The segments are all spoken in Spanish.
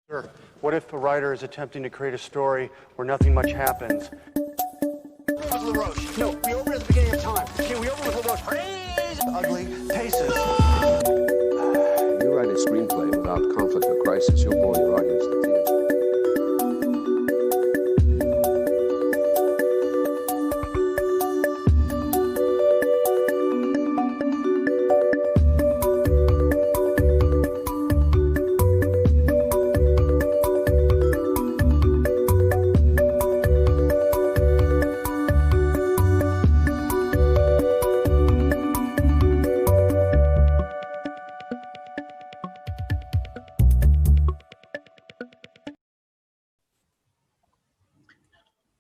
Sure. What if a writer is attempting to create a story where nothing much happens? LaRoche. No, we open at the beginning of time. Can we open with LaRoche? Praise ugly faces. You write a screenplay without conflict or crisis, you'll bore your audience to tears.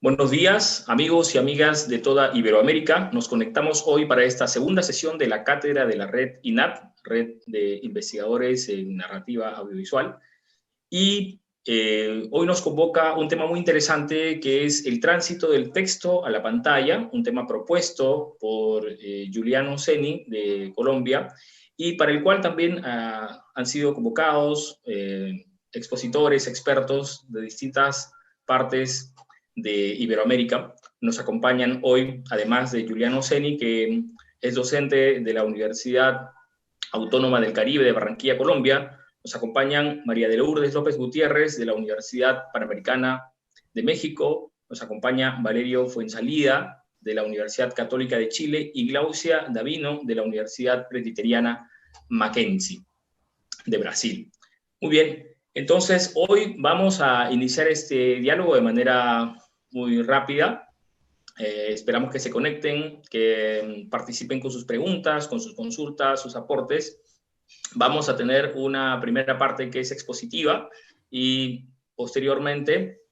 Buenos días, amigos y amigas de toda Iberoamérica. Nos conectamos hoy para esta segunda sesión de la cátedra de la red INAP, Red de Investigadores en Narrativa Audiovisual. Y hoy nos convoca un tema muy interesante que es el tránsito del texto a la pantalla, un tema propuesto por Giuliano Ceni de Colombia y para el cual también han sido convocados expositores, expertos de distintas partes de Iberoamérica. Nos acompañan hoy, además de Giuliano Ceni, que es docente de la Universidad Autónoma del Caribe de Barranquilla, Colombia. Nos acompañan María de Lourdes López Gutiérrez de la Universidad Panamericana de México. Nos acompaña Valerio Fuensalida de la Universidad Católica de Chile y Glaucia Davino de la Universidad Presbiteriana Mackenzie de Brasil. Muy bien, entonces hoy vamos a iniciar este diálogo de manera muy rápida. Esperamos que se conecten, que participen con sus preguntas, con sus consultas, sus aportes. Vamos a tener una primera parte que es expositiva y posteriormente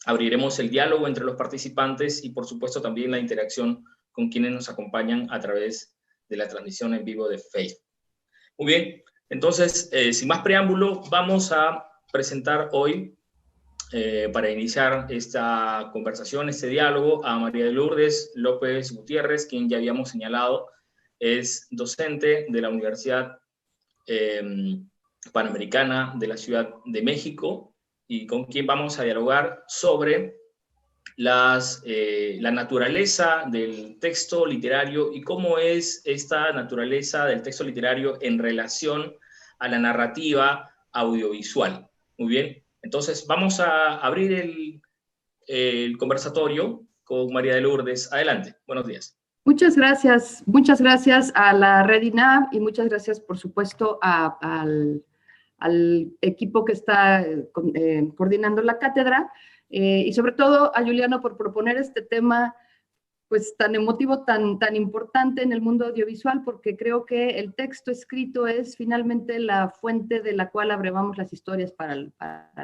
abriremos el diálogo entre los participantes y por supuesto también la interacción con quienes nos acompañan a través de la transmisión en vivo de Facebook. Muy bien, entonces sin más preámbulo vamos a presentar hoy para iniciar esta conversación, este diálogo, a María de Lourdes López Gutiérrez, quien ya habíamos señalado, es docente de la Universidad Panamericana de la Ciudad de México y con quien vamos a dialogar sobre la naturaleza del texto literario y cómo es esta naturaleza del texto literario en relación a la narrativa audiovisual. Muy bien. Entonces, vamos a abrir el conversatorio con María de Lourdes. Adelante, buenos días. Muchas gracias a la Red INAP y muchas gracias, por supuesto, al equipo que está coordinando la cátedra y sobre todo a Giuliano por proponer este tema pues tan emotivo, tan importante en el mundo audiovisual, porque creo que el texto escrito es finalmente la fuente de la cual abrevamos las historias para el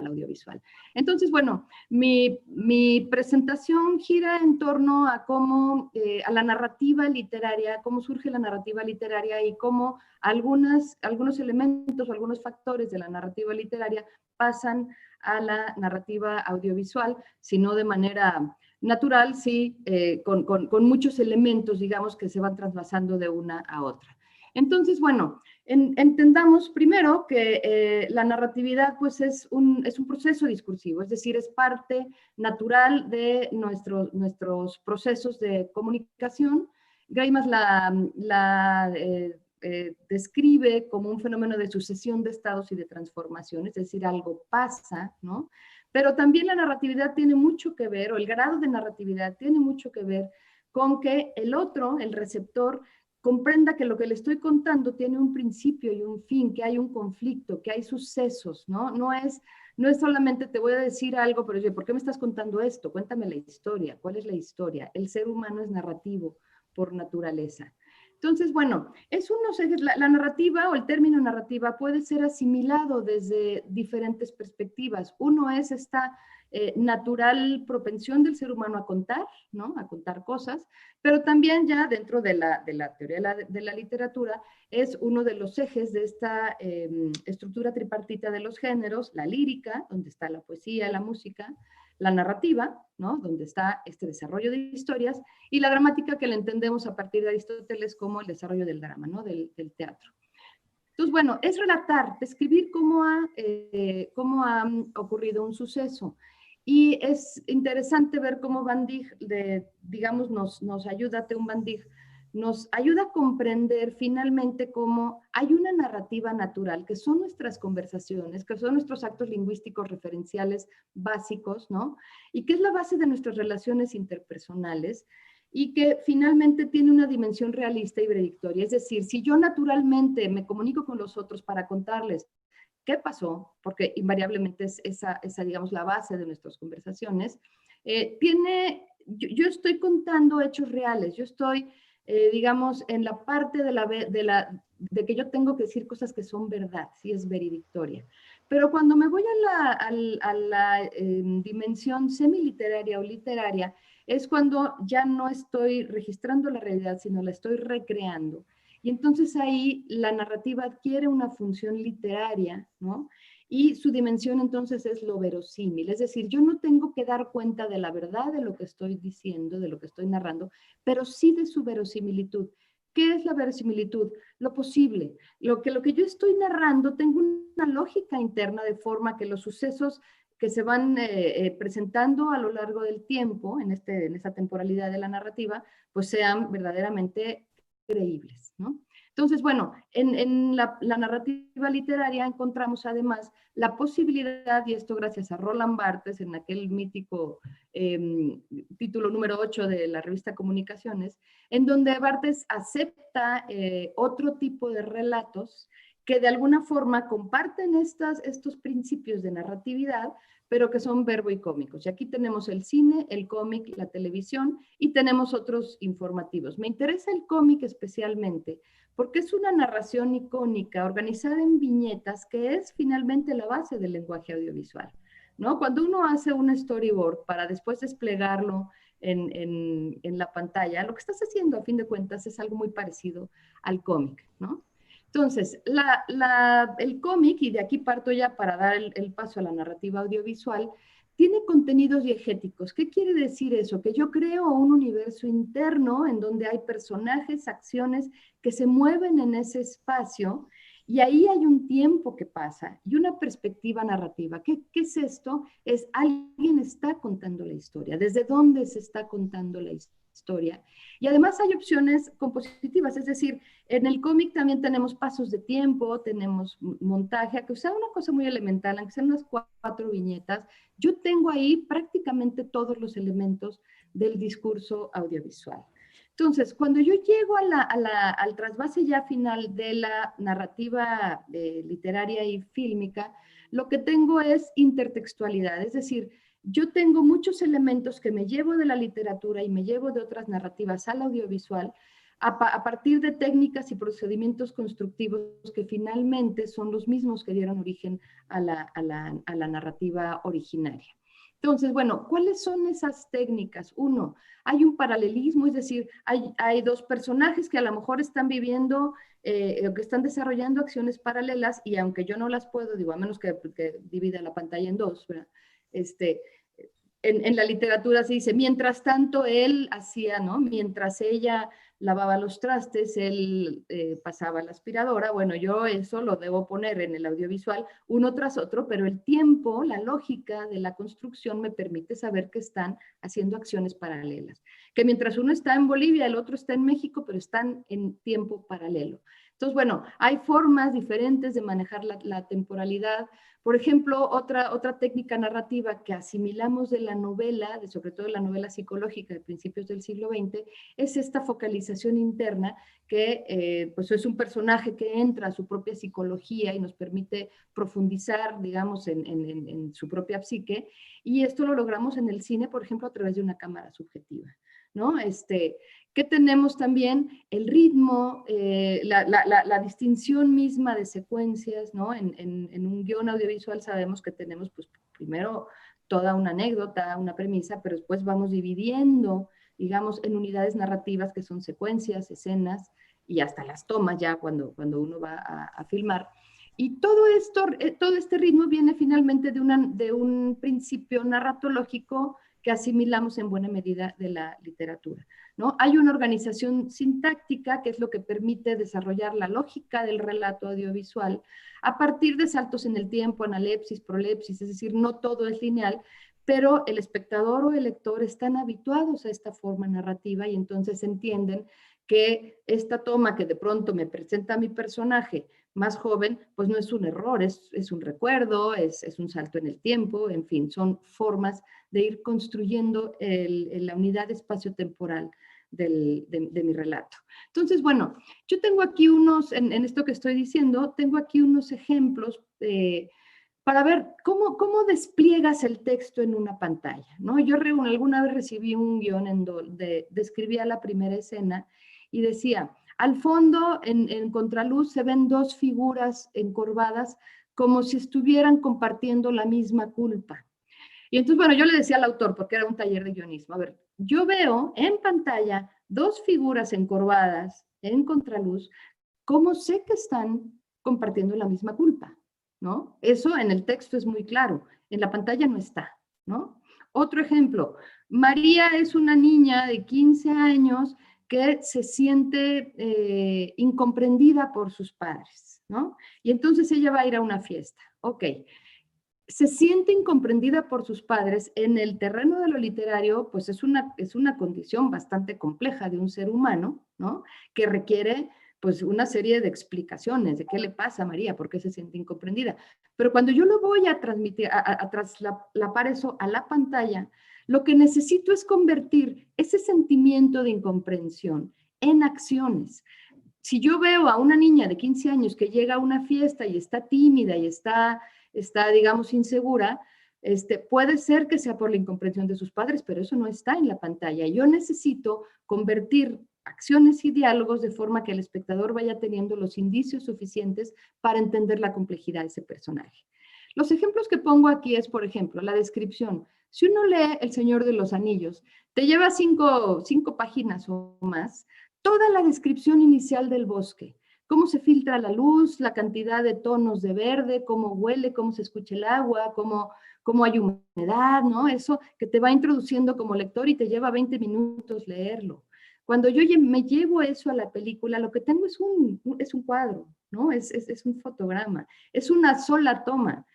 audiovisual. Entonces, bueno, mi presentación gira en torno a cómo, a la narrativa literaria, cómo surge la narrativa literaria y cómo algunos elementos, algunos factores de la narrativa literaria pasan a la narrativa audiovisual, sino de manera natural, sí, con muchos elementos, digamos, que se van trasvasando de una a otra. Entonces, bueno, entendamos primero que la narratividad, pues, es un proceso discursivo, es decir, es parte natural de nuestros procesos de comunicación. Greimas la describe como un fenómeno de sucesión de estados y de transformación, es decir, algo pasa, ¿no? Pero también la narratividad tiene mucho que ver, o el grado de narratividad tiene mucho que ver con que el otro, el receptor, comprenda que lo que le estoy contando tiene un principio y un fin, que hay un conflicto, que hay sucesos, ¿no? No es solamente te voy a decir algo, pero oye, ¿por qué me estás contando esto? Cuéntame la historia. ¿Cuál es la historia? El ser humano es narrativo por naturaleza. Entonces, bueno, la narrativa o el término narrativa puede ser asimilado desde diferentes perspectivas. Uno es esta natural propensión del ser humano a contar, ¿no? A contar cosas, pero también ya dentro de la teoría de la literatura es uno de los ejes de esta estructura tripartita de los géneros, la lírica, donde está la poesía, la música, la narrativa, ¿no? Donde está este desarrollo de historias, y la dramática, que la entendemos a partir de Aristóteles como el desarrollo del drama, ¿no? Del teatro. Entonces, bueno, es relatar, describir cómo ha ocurrido un suceso. Y es interesante ver cómo Van Dijk, digamos, nos ayuda, Teun Van Dijk, nos ayuda a comprender finalmente cómo hay una narrativa natural, que son nuestras conversaciones, que son nuestros actos lingüísticos referenciales básicos, ¿no? Y que es la base de nuestras relaciones interpersonales, y que finalmente tiene una dimensión realista y predictoria. Es decir, si yo naturalmente me comunico con los otros para contarles qué pasó, porque invariablemente es esa digamos, la base de nuestras conversaciones, yo estoy contando hechos reales, yo estoy, digamos, en la parte de que yo tengo que decir cosas que son verdad, sí es veridictoria. Pero cuando me voy a la dimensión semiliteraria o literaria, es cuando ya no estoy registrando la realidad, sino la estoy recreando. Y entonces ahí la narrativa adquiere una función literaria, ¿no? Y su dimensión entonces es lo verosímil. Es decir, yo no tengo que dar cuenta de la verdad de lo que estoy diciendo, de lo que estoy narrando, pero sí de su verosimilitud. ¿Qué es la verosimilitud? Lo posible. Lo que yo estoy narrando, tengo una lógica interna de forma que los sucesos que se van presentando a lo largo del tiempo, en esta temporalidad de la narrativa, pues sean verdaderamente creíbles, ¿no? Entonces, bueno, en la narrativa literaria encontramos además la posibilidad, y esto gracias a Roland Barthes, en aquel mítico título número 8 de la revista Comunicaciones, en donde Barthes acepta otro tipo de relatos que de alguna forma comparten estos principios de narratividad, pero que son verbo y cómicos. Y aquí tenemos el cine, el cómic, la televisión, y tenemos otros informativos. Me interesa el cómic especialmente porque es una narración icónica organizada en viñetas que es finalmente la base del lenguaje audiovisual, ¿no? Cuando uno hace un storyboard para después desplegarlo en la pantalla, lo que estás haciendo a fin de cuentas es algo muy parecido al cómic, ¿no? Entonces, el cómic, y de aquí parto ya para dar el paso a la narrativa audiovisual, tiene contenidos diegéticos. ¿Qué quiere decir eso? Que yo creo un universo interno en donde hay personajes, acciones que se mueven en ese espacio, y ahí hay un tiempo que pasa y una perspectiva narrativa. ¿Qué es esto? Es alguien está contando la historia. ¿Desde dónde se está contando la historia? Y además hay opciones compositivas, es decir, en el cómic también tenemos pasos de tiempo, tenemos montaje, que sea una cosa muy elemental, aunque sean unas 4 viñetas, yo tengo ahí prácticamente todos los elementos del discurso audiovisual. Entonces, cuando yo llego al trasvase ya final de la narrativa literaria y fílmica, lo que tengo es intertextualidad, es decir, yo tengo muchos elementos que me llevo de la literatura y me llevo de otras narrativas al audiovisual a partir de técnicas y procedimientos constructivos que finalmente son los mismos que dieron origen a la narrativa originaria. Entonces, bueno, ¿cuáles son esas técnicas? Uno, hay un paralelismo, es decir, hay 2 personajes que a lo mejor están viviendo o que están desarrollando acciones paralelas, y aunque yo no las puedo, digo, a menos que divida la pantalla en 2, ¿verdad? En la literatura se dice, mientras tanto él hacía, ¿no? Mientras ella lavaba los trastes, él pasaba la aspiradora. Bueno, yo eso lo debo poner en el audiovisual uno tras otro, pero el tiempo, la lógica de la construcción me permite saber que están haciendo acciones paralelas. Que mientras uno está en Bolivia, el otro está en México, pero están en tiempo paralelo. Entonces, bueno, hay formas diferentes de manejar la temporalidad. Por ejemplo, otra técnica narrativa que asimilamos de la novela, sobre todo de la novela psicológica de principios del siglo XX, es esta focalización interna que pues es un personaje que entra a su propia psicología y nos permite profundizar, digamos, en su propia psique, y esto lo logramos en el cine, por ejemplo, a través de una cámara subjetiva, ¿no? ¿Qué tenemos también? El ritmo, la distinción misma de secuencias, ¿no? En un guión audiovisual sabemos que tenemos, pues, primero toda una anécdota, una premisa, pero después vamos dividiendo, digamos, en unidades narrativas que son secuencias, escenas y hasta las tomas ya cuando uno va a filmar. Y todo esto, todo este ritmo viene finalmente de un principio narratológico que asimilamos en buena medida de la literatura, ¿no? Hay una organización sintáctica que es lo que permite desarrollar la lógica del relato audiovisual a partir de saltos en el tiempo, analepsis, prolepsis, es decir, no todo es lineal, pero el espectador o el lector están habituados a esta forma narrativa y entonces entienden que esta toma que de pronto me presenta a mi personaje más joven, pues no es un error, es un recuerdo, es un salto en el tiempo, en fin, son formas de ir construyendo la unidad espacio-temporal de mi relato. Entonces, bueno, yo tengo aquí en esto que estoy diciendo, tengo aquí unos ejemplos para ver cómo despliegas el texto en una pantalla, ¿no? Yo alguna vez recibí un guión describía la primera escena y decía, al fondo, en contraluz, se ven dos figuras encorvadas como si estuvieran compartiendo la misma culpa. Y entonces, bueno, yo le decía al autor, porque era un taller de guionismo, a ver, yo veo en pantalla dos figuras encorvadas en contraluz, ¿cómo sé que están compartiendo la misma culpa? ¿No? Eso en el texto es muy claro, en la pantalla no está, ¿no? Otro ejemplo, María es una niña de 15 años que se siente incomprendida por sus padres, ¿no? Y entonces ella va a ir a una fiesta. Ok, se siente incomprendida por sus padres en el terreno de lo literario, pues es una condición bastante compleja de un ser humano, ¿no? Que requiere pues una serie de explicaciones de qué le pasa a María, por qué se siente incomprendida. Pero cuando yo lo voy a transmitir, a traslapar eso a la pantalla, lo que necesito es convertir ese sentimiento de incomprensión en acciones. Si yo veo a una niña de 15 años que llega a una fiesta y está tímida y está digamos, insegura, puede ser que sea por la incomprensión de sus padres, pero eso no está en la pantalla. Yo necesito convertir acciones y diálogos de forma que el espectador vaya teniendo los indicios suficientes para entender la complejidad de ese personaje. Los ejemplos que pongo aquí es, por ejemplo, la descripción. Si uno lee El Señor de los Anillos, te lleva cinco páginas o más, toda la descripción inicial del bosque, cómo se filtra la luz, la cantidad de tonos de verde, cómo huele, cómo se escucha el agua, cómo hay humedad, ¿no? Eso que te va introduciendo como lector y te lleva 20 minutos leerlo. Cuando yo me llevo eso a la película, lo que tengo es un cuadro, ¿no? Es un fotograma, es una sola toma.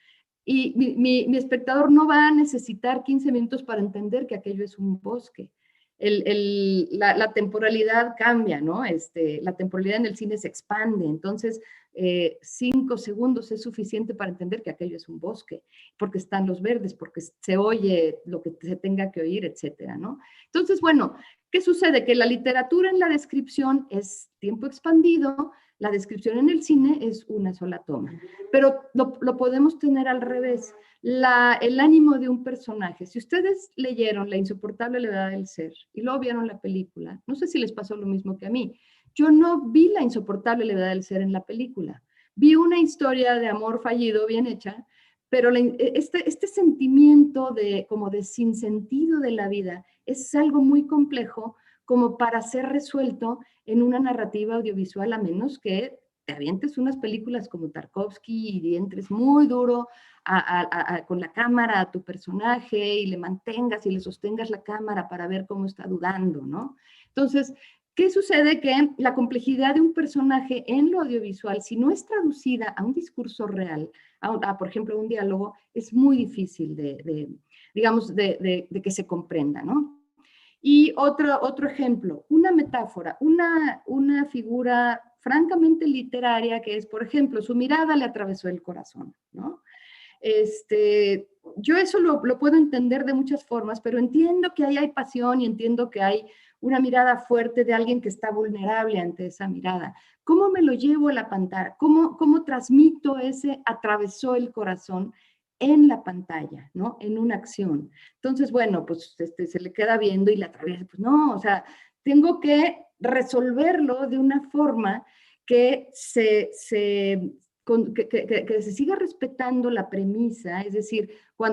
Y mi espectador no va a necesitar 15 minutos para entender que aquello es un bosque. La temporalidad cambia, ¿no? La temporalidad en el cine se expande, entonces 5 segundos es suficiente para entender que aquello es un bosque, porque están los verdes, porque se oye lo que se tenga que oír, etcétera, ¿no? Entonces, bueno, ¿qué sucede? Que la literatura en la descripción es tiempo expandido, la descripción en el cine es una sola toma, pero lo podemos tener al revés. El ánimo de un personaje. Si ustedes leyeron La insoportable levedad del ser y luego vieron la película, no sé si les pasó lo mismo que a mí. Yo no vi La insoportable levedad del ser en la película. Vi una historia de amor fallido bien hecha, pero este sentimiento como de sinsentido de la vida es algo muy complejo como para ser resuelto en una narrativa audiovisual, a menos que te avientes unas películas como Tarkovsky y entres muy duro con la cámara a tu personaje y le mantengas y le sostengas la cámara para ver cómo está dudando, ¿no? Entonces, ¿qué sucede? Que la complejidad de un personaje en lo audiovisual, si no es traducida a un discurso real, por ejemplo, un diálogo, es muy difícil digamos, de que se comprenda, ¿no? Y otro ejemplo, una metáfora, una figura francamente literaria que es, por ejemplo, su mirada le atravesó el corazón, ¿no? Yo eso lo puedo entender de muchas formas, pero entiendo que ahí hay pasión y entiendo que hay una mirada fuerte de alguien que está vulnerable ante esa mirada. ¿Cómo me lo llevo a la pantalla? ¿Cómo transmito ese atravesó el corazón en la pantalla, ¿no? En una acción. Entonces, bueno, pues se le queda viendo y la atraviesa. Pues no, o sea, tengo que resolverlo de una forma que se siga respetando la premisa, es decir,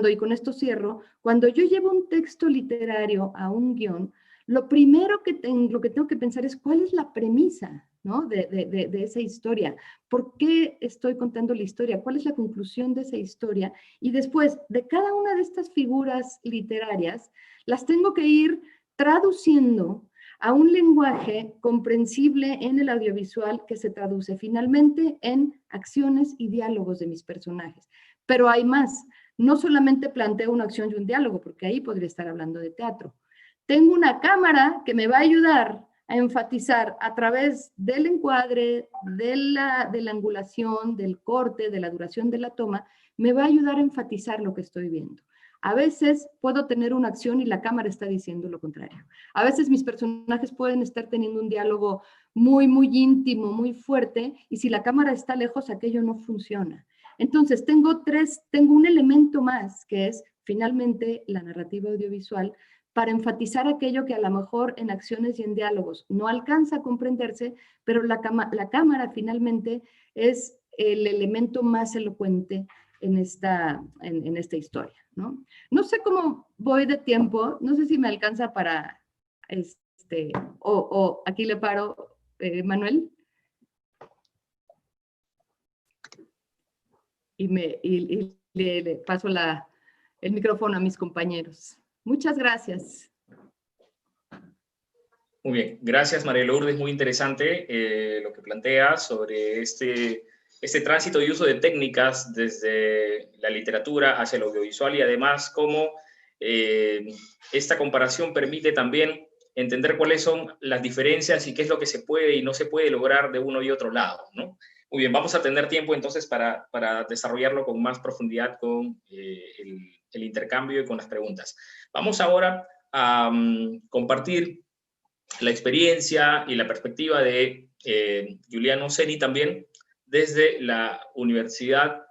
y con esto cierro, cuando yo llevo un texto literario a un guión, lo primero que tengo que pensar es cuál es la premisa, ¿no? De esa historia. ¿Por qué estoy contando la historia? ¿Cuál es la conclusión de esa historia? Y después, de cada una de estas figuras literarias, las tengo que ir traduciendo a un lenguaje comprensible en el audiovisual que se traduce finalmente en acciones y diálogos de mis personajes. Pero hay más. No solamente planteo una acción y un diálogo, porque ahí podría estar hablando de teatro. Tengo una cámara que me va a ayudar a enfatizar a través del encuadre, de la angulación, del corte, de la duración de la toma, me va a ayudar a enfatizar lo que estoy viendo. A veces puedo tener una acción y la cámara está diciendo lo contrario. A veces mis personajes pueden estar teniendo un diálogo muy, muy íntimo, muy fuerte, y si la cámara está lejos, aquello no funciona. Entonces, tengo un elemento más, que es finalmente la narrativa audiovisual, para enfatizar aquello que a lo mejor en acciones y en diálogos no alcanza a comprenderse, pero la cámara finalmente es el elemento más elocuente en esta historia, ¿no? No sé cómo voy de tiempo, no sé si me alcanza para, o aquí le paro, Manuel. Y le paso el micrófono a mis compañeros. Muchas gracias. Muy bien, gracias María Lourdes, muy interesante lo que plantea sobre este tránsito y uso de técnicas desde la literatura hacia el audiovisual, y además cómo esta comparación permite también entender cuáles son las diferencias y qué es lo que se puede y no se puede lograr de uno y otro lado, ¿no? Muy bien, vamos a tener tiempo entonces para desarrollarlo con más profundidad con el intercambio y con las preguntas. Vamos ahora a compartir la experiencia y la perspectiva de Giuliano Ceni también desde la Universidad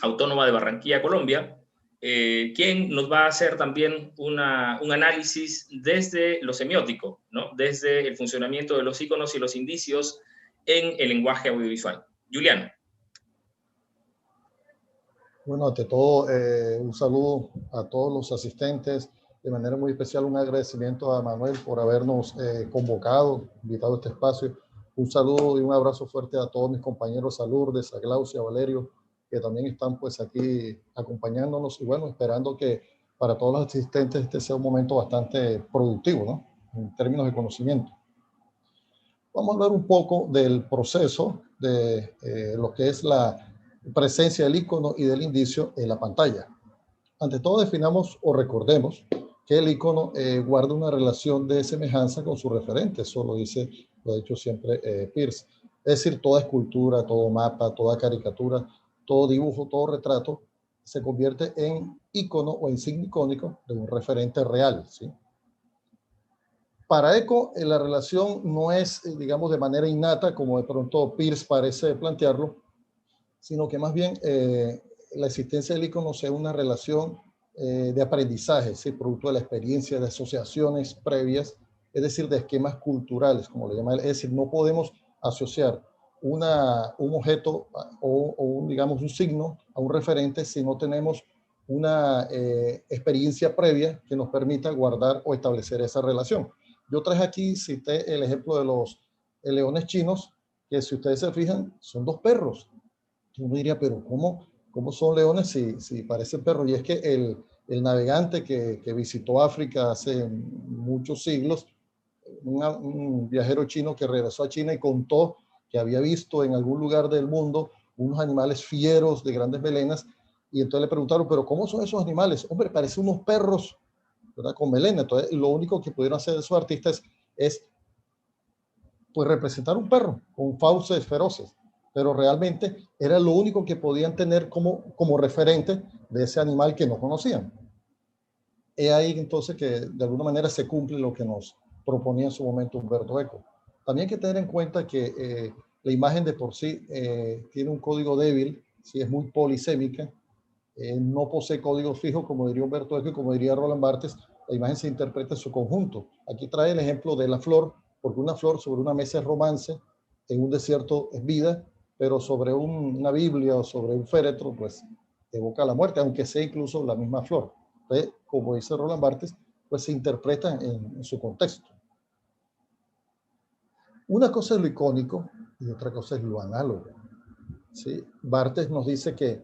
Autónoma de Barranquilla, Colombia, quien nos va a hacer también un análisis desde lo semiótico, ¿no? Desde el funcionamiento de los íconos y los indicios en el lenguaje audiovisual. Giuliano. Bueno, ante todo, un saludo a todos los asistentes. De manera muy especial, un agradecimiento a Manuel por habernos convocado, invitado a este espacio. Un saludo y un abrazo fuerte a todos mis compañeros, a Lourdes, a Glaucia, a Valerio, que también están pues aquí acompañándonos, y bueno, esperando que para todos los asistentes este sea un momento bastante productivo, ¿no? En términos de conocimiento. Vamos a hablar un poco del proceso de lo que es la presencia del icono y del indicio en la pantalla. Ante todo, definamos o recordemos que el icono guarda una relación de semejanza con su referente. Eso lo ha dicho siempre Peirce. Es decir, toda escultura, todo mapa, toda caricatura, todo dibujo, todo retrato se convierte en icono o en signo icónico de un referente real, ¿sí? Para Eco, la relación no es, digamos, de manera innata, como de pronto Peirce parece plantearlo, sino que más bien la existencia del icono sea una relación de aprendizaje, ¿sí? Producto de la experiencia, de asociaciones previas, es decir, de esquemas culturales, como le llama él. Es decir, no podemos asociar un objeto o digamos, un signo a un referente si no tenemos una experiencia previa que nos permita guardar o establecer esa relación. Yo traje aquí, cité el ejemplo de los leones chinos, que si ustedes se fijan, son dos perros. Uno diría, pero ¿cómo son leones si parecen perros? Y es que el navegante que visitó África hace muchos siglos, un viajero chino que regresó a China y contó que había visto en algún lugar del mundo unos animales fieros de grandes melenas, y entonces le preguntaron, pero ¿cómo son esos animales? Hombre, parecen unos perros, ¿verdad? Con melena. Entonces lo único que pudieron hacer esos artistas es pues representar un perro con fauces feroces, pero realmente era lo único que podían tener como referente de ese animal que no conocían. Es ahí entonces que de alguna manera se cumple lo que nos proponía en su momento Umberto Eco. También hay que tener en cuenta que la imagen de por sí tiene un código débil, ¿sí? Es muy polisémica, no posee código fijo, como diría Umberto Eco y como diría Roland Barthes. La imagen se interpreta en su conjunto. Aquí trae el ejemplo de la flor, porque una flor sobre una mesa es romance, en un desierto es vida, pero sobre una Biblia o sobre un féretro, pues evoca la muerte, aunque sea incluso la misma flor. Entonces, como dice Roland Barthes, pues se interpreta en su contexto. Una cosa es lo icónico y otra cosa es lo análogo. ¿Sí? Barthes nos dice que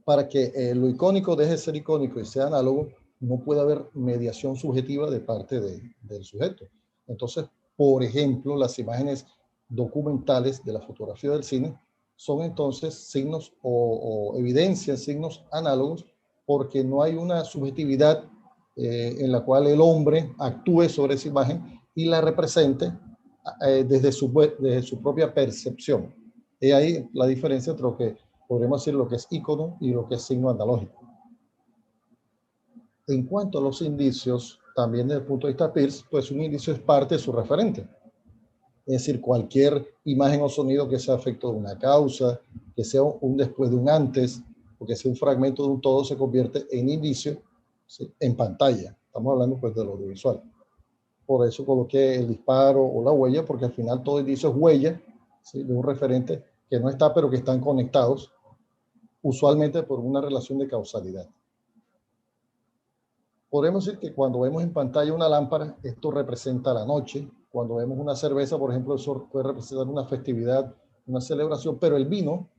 para que lo icónico deje de ser icónico y sea análogo, no puede haber mediación subjetiva de parte del sujeto. Entonces, por ejemplo, las imágenes documentales de la fotografía del cine son entonces signos o evidencian signos análogos porque no hay una subjetividad en la cual el hombre actúe sobre esa imagen y la represente desde su propia percepción. Y ahí la diferencia entre lo que podríamos decir lo que es ícono y lo que es signo analógico. En cuanto a los indicios, también desde el punto de vista Peirce, pues un indicio es parte de su referente. Es decir, cualquier imagen o sonido que sea efecto de una causa, que sea un después de un antes, o que sea un fragmento de un todo, se convierte en indicio, ¿sí? En pantalla. Estamos hablando pues de lo audiovisual. Por eso coloqué el disparo o la huella, porque al final todo indicio es huella, ¿sí? De un referente que no está, pero que están conectados, usualmente por una relación de causalidad. Podemos decir que cuando vemos en pantalla una lámpara, esto representa la noche. Cuando vemos una cerveza, por ejemplo, eso puede representar una festividad, una celebración, pero el vino,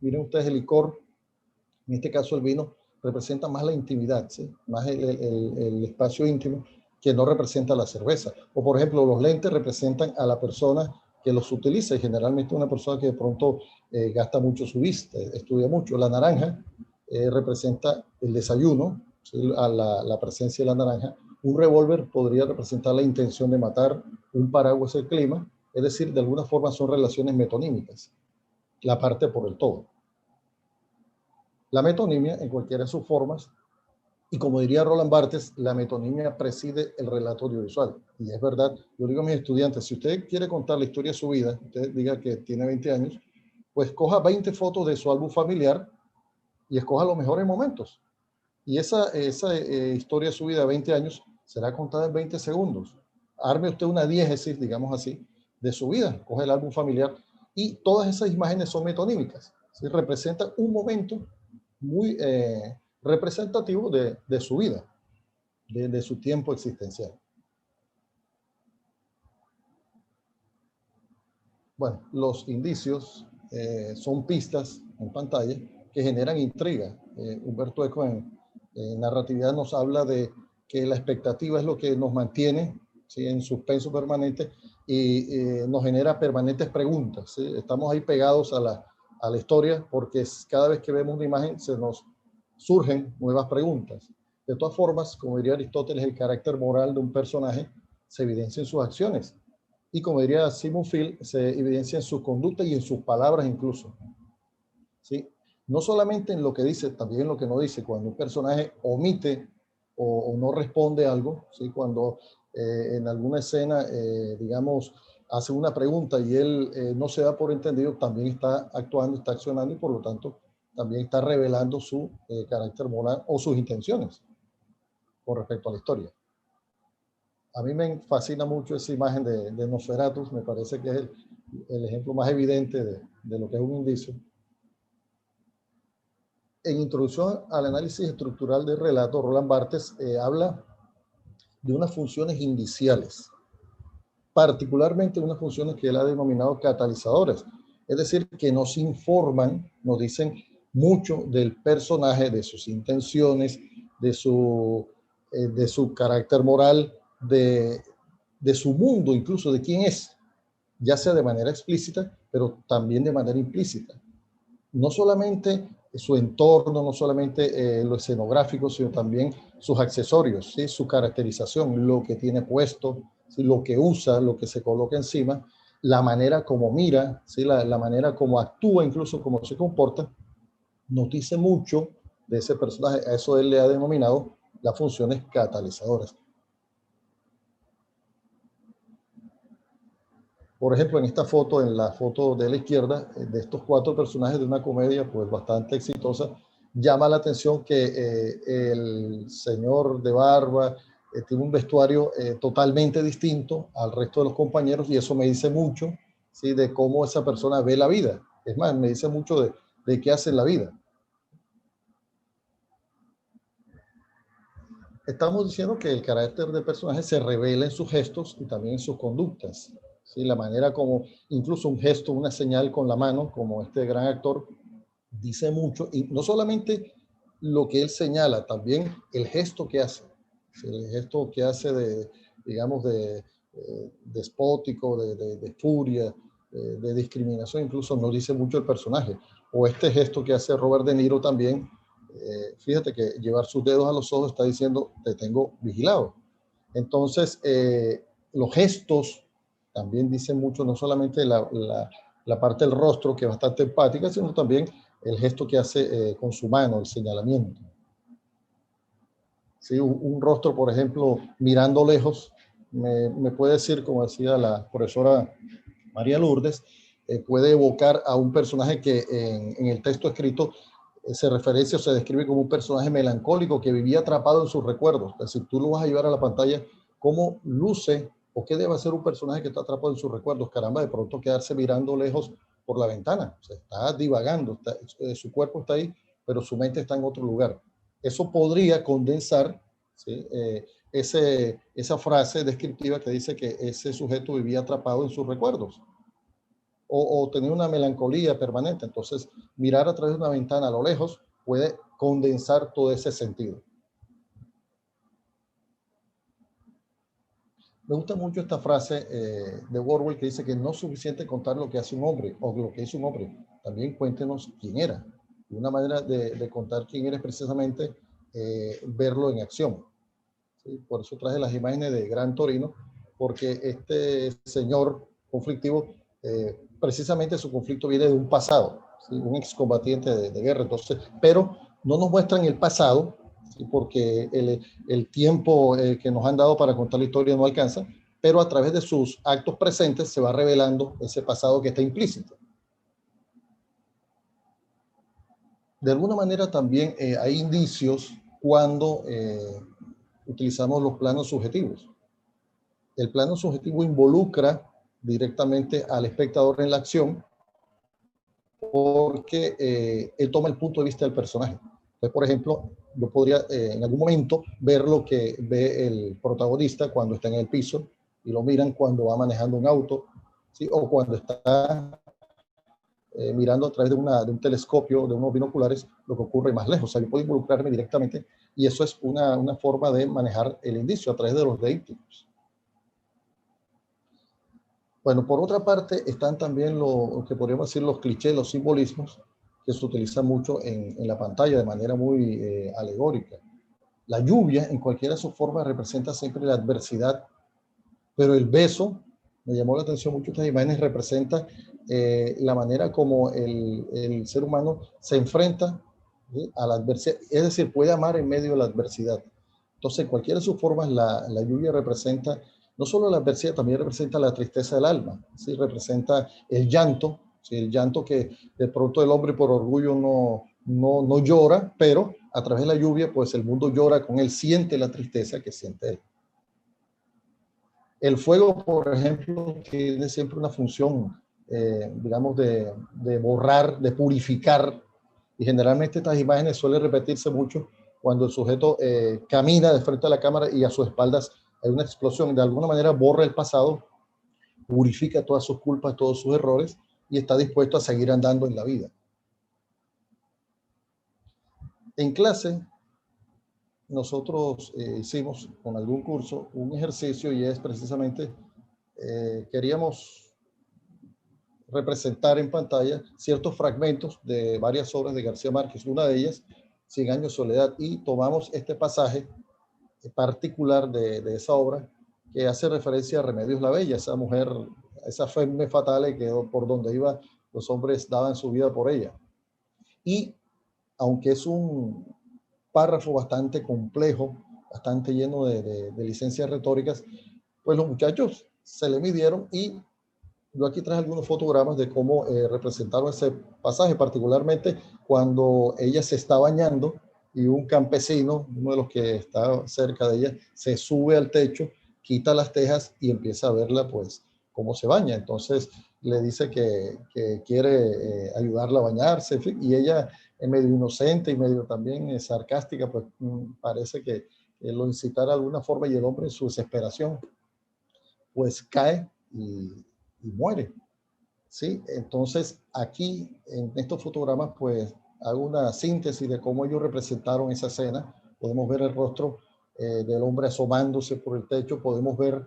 miren ustedes el licor, en este caso el vino, representa más la intimidad, ¿sí? Más el espacio íntimo que no representa la cerveza. O por ejemplo, los lentes representan a la persona que los utiliza y generalmente una persona que de pronto gasta mucho su vista, estudia mucho. La naranja representa el desayuno, ¿sí? A la presencia de la naranja. Un revólver podría representar la intención de matar, un paraguas el clima, es decir, de alguna forma son relaciones metonímicas, la parte por el todo. La metonimia, en cualquiera de sus formas, y como diría Roland Barthes, la metonimia preside el relato audiovisual. Y es verdad, yo digo a mis estudiantes, si usted quiere contar la historia de su vida, usted diga que tiene 20 años, pues coja 20 fotos de su álbum familiar y escoja los mejores momentos. Y esa historia de su vida de 20 años será contada en 20 segundos. Arme usted una diégesis, digamos así, de su vida. Coge el álbum familiar y todas esas imágenes son metonímicas. ¿Sí? Representan un momento muy representativo de su vida, de su tiempo existencial. Bueno, los indicios son pistas en pantalla que generan intriga. Humberto Eco en narratividad nos habla de que la expectativa es lo que nos mantiene, ¿sí? En suspenso permanente y nos genera permanentes preguntas, ¿sí? Estamos ahí pegados a la historia porque cada vez que vemos una imagen se nos surgen nuevas preguntas. De todas formas, como diría Aristóteles, el carácter moral de un personaje se evidencia en sus acciones. Y como diría Sigmund Freud, se evidencia en su conducta y en sus palabras incluso. ¿Sí? No solamente en lo que dice, también en lo que no dice. Cuando un personaje omite o no responde algo, ¿sí? Cuando en alguna escena, digamos, hace una pregunta y él no se da por entendido, también está actuando, está accionando y por lo tanto también está revelando su carácter moral o sus intenciones con respecto a la historia. A mí me fascina mucho esa imagen de Nosferatu, me parece que es el ejemplo más evidente de lo que es un indicio. En Introducción al Análisis Estructural del Relato, Roland Barthes habla de unas funciones indiciales, particularmente unas funciones que él ha denominado catalizadores, es decir, que nos informan, nos dicen mucho del personaje, de sus intenciones, de su carácter moral, de su mundo, incluso de quién es, ya sea de manera explícita, pero también de manera implícita. No solamente su entorno, no solamente lo escenográfico, sino también sus accesorios, ¿sí? Su caracterización, lo que tiene puesto, ¿sí? Lo que usa, lo que se coloca encima, la manera como mira, ¿sí? La manera como actúa, incluso como se comporta, nos dice mucho de ese personaje. A eso él le ha denominado las funciones catalizadoras. Por ejemplo, en esta foto, en la foto de la izquierda, de estos 4 personajes de una comedia pues bastante exitosa, llama la atención que el señor de barba tiene un vestuario totalmente distinto al resto de los compañeros y eso me dice mucho, ¿sí? De cómo esa persona ve la vida. Es más, me dice mucho de qué hace en la vida. Estamos diciendo que el carácter del personaje se revela en sus gestos y también en sus conductas. ¿sí? La manera como, incluso un gesto, una señal con la mano, como este gran actor, dice mucho, y no solamente lo que él señala, también el gesto que hace, ¿sí? El gesto que hace de, digamos, de despótico, de furia, de discriminación, incluso nos dice mucho el personaje. O este gesto que hace Robert De Niro también, fíjate que llevar sus dedos a los ojos está diciendo, te tengo vigilado. Entonces, los gestos también dicen mucho, no solamente la parte del rostro, que es bastante empática, sino también el gesto que hace con su mano, el señalamiento. ¿Sí? Un rostro, por ejemplo, mirando lejos, me puede decir, como decía la profesora María Lourdes, puede evocar a un personaje que en el texto escrito se referencia o se describe como un personaje melancólico que vivía atrapado en sus recuerdos. Es decir, tú lo vas a llevar a la pantalla, cómo luce o qué debe hacer un personaje que está atrapado en sus recuerdos. Caramba, de pronto quedarse mirando lejos por la ventana. O sea, está divagando, su cuerpo está ahí, pero su mente está en otro lugar. Eso podría condensar, ¿sí? Esa frase descriptiva que dice que ese sujeto vivía atrapado en sus recuerdos o tenía una melancolía permanente. Entonces, mirar a través de una ventana a lo lejos puede condensar todo ese sentido. Me gusta mucho esta frase de Orwell que dice que no es suficiente contar lo que hace un hombre o lo que hizo un hombre. También cuéntenos quién era. Y una manera de contar quién era es precisamente verlo en acción. ¿Sí? Por eso traje las imágenes de Gran Torino, porque este señor conflictivo, precisamente su conflicto viene de un pasado, ¿sí? Un excombatiente de guerra. Entonces, pero no nos muestran el pasado, ¿sí? Porque el tiempo que nos han dado para contar la historia no alcanza, pero a través de sus actos presentes se va revelando ese pasado que está implícito. De alguna manera también hay indicios cuando utilizamos los planos subjetivos. El plano subjetivo involucra directamente al espectador en la acción porque él toma el punto de vista del personaje. Entonces, por ejemplo, yo podría en algún momento ver lo que ve el protagonista cuando está en el piso y lo miran cuando va manejando un auto, ¿sí? O cuando está mirando a través de un telescopio, de unos binoculares, lo que ocurre más lejos. O sea, yo puedo involucrarme directamente y eso es una forma de manejar el indicio a través de los deícticos. Bueno, por otra parte, están también lo que podríamos decir los clichés, los simbolismos, que se utilizan mucho en la pantalla de manera muy alegórica. La lluvia, en cualquiera de sus formas, representa siempre la adversidad, pero el beso, me llamó la atención mucho estas imágenes, representa la manera como el ser humano se enfrenta, ¿sí? A la adversidad, es decir, puede amar en medio de la adversidad. Entonces, en cualquiera de sus formas, la lluvia representa no solo la adversidad, también representa la tristeza del alma, ¿sí? Representa el llanto, ¿sí? El llanto que de pronto el hombre por orgullo no llora, pero a través de la lluvia, pues el mundo llora con él, siente la tristeza que siente él. El fuego, por ejemplo, tiene siempre una función, digamos, de borrar, de purificar, y generalmente estas imágenes suelen repetirse mucho cuando el sujeto camina de frente a la cámara y a sus espaldas hay una explosión. De alguna manera borra el pasado, purifica todas sus culpas, todos sus errores y está dispuesto a seguir andando en la vida. En clase, nosotros hicimos con algún curso un ejercicio y es precisamente, queríamos representar en pantalla ciertos fragmentos de varias obras de García Márquez, una de ellas, 100 años de soledad, y tomamos este pasaje particular de esa obra que hace referencia a Remedios la Bella, esa mujer, esa femme fatale que por donde iba los hombres daban su vida por ella. Y aunque es un párrafo bastante complejo, bastante lleno de licencias retóricas, pues los muchachos se le midieron y yo aquí traje algunos fotogramas de cómo representaron ese pasaje, particularmente cuando ella se está bañando y un campesino, uno de los que está cerca de ella, se sube al techo, quita las tejas y empieza a verla, pues, cómo se baña. Entonces le dice que quiere ayudarla a bañarse, en fin, y ella, medio inocente y medio también sarcástica, pues parece que lo incitara de alguna forma y el hombre en su desesperación, pues cae y y muere. ¿Sí? Entonces, aquí en estos fotogramas, pues hago una síntesis de cómo ellos representaron esa escena. Podemos ver el rostro del hombre asomándose por el techo, podemos ver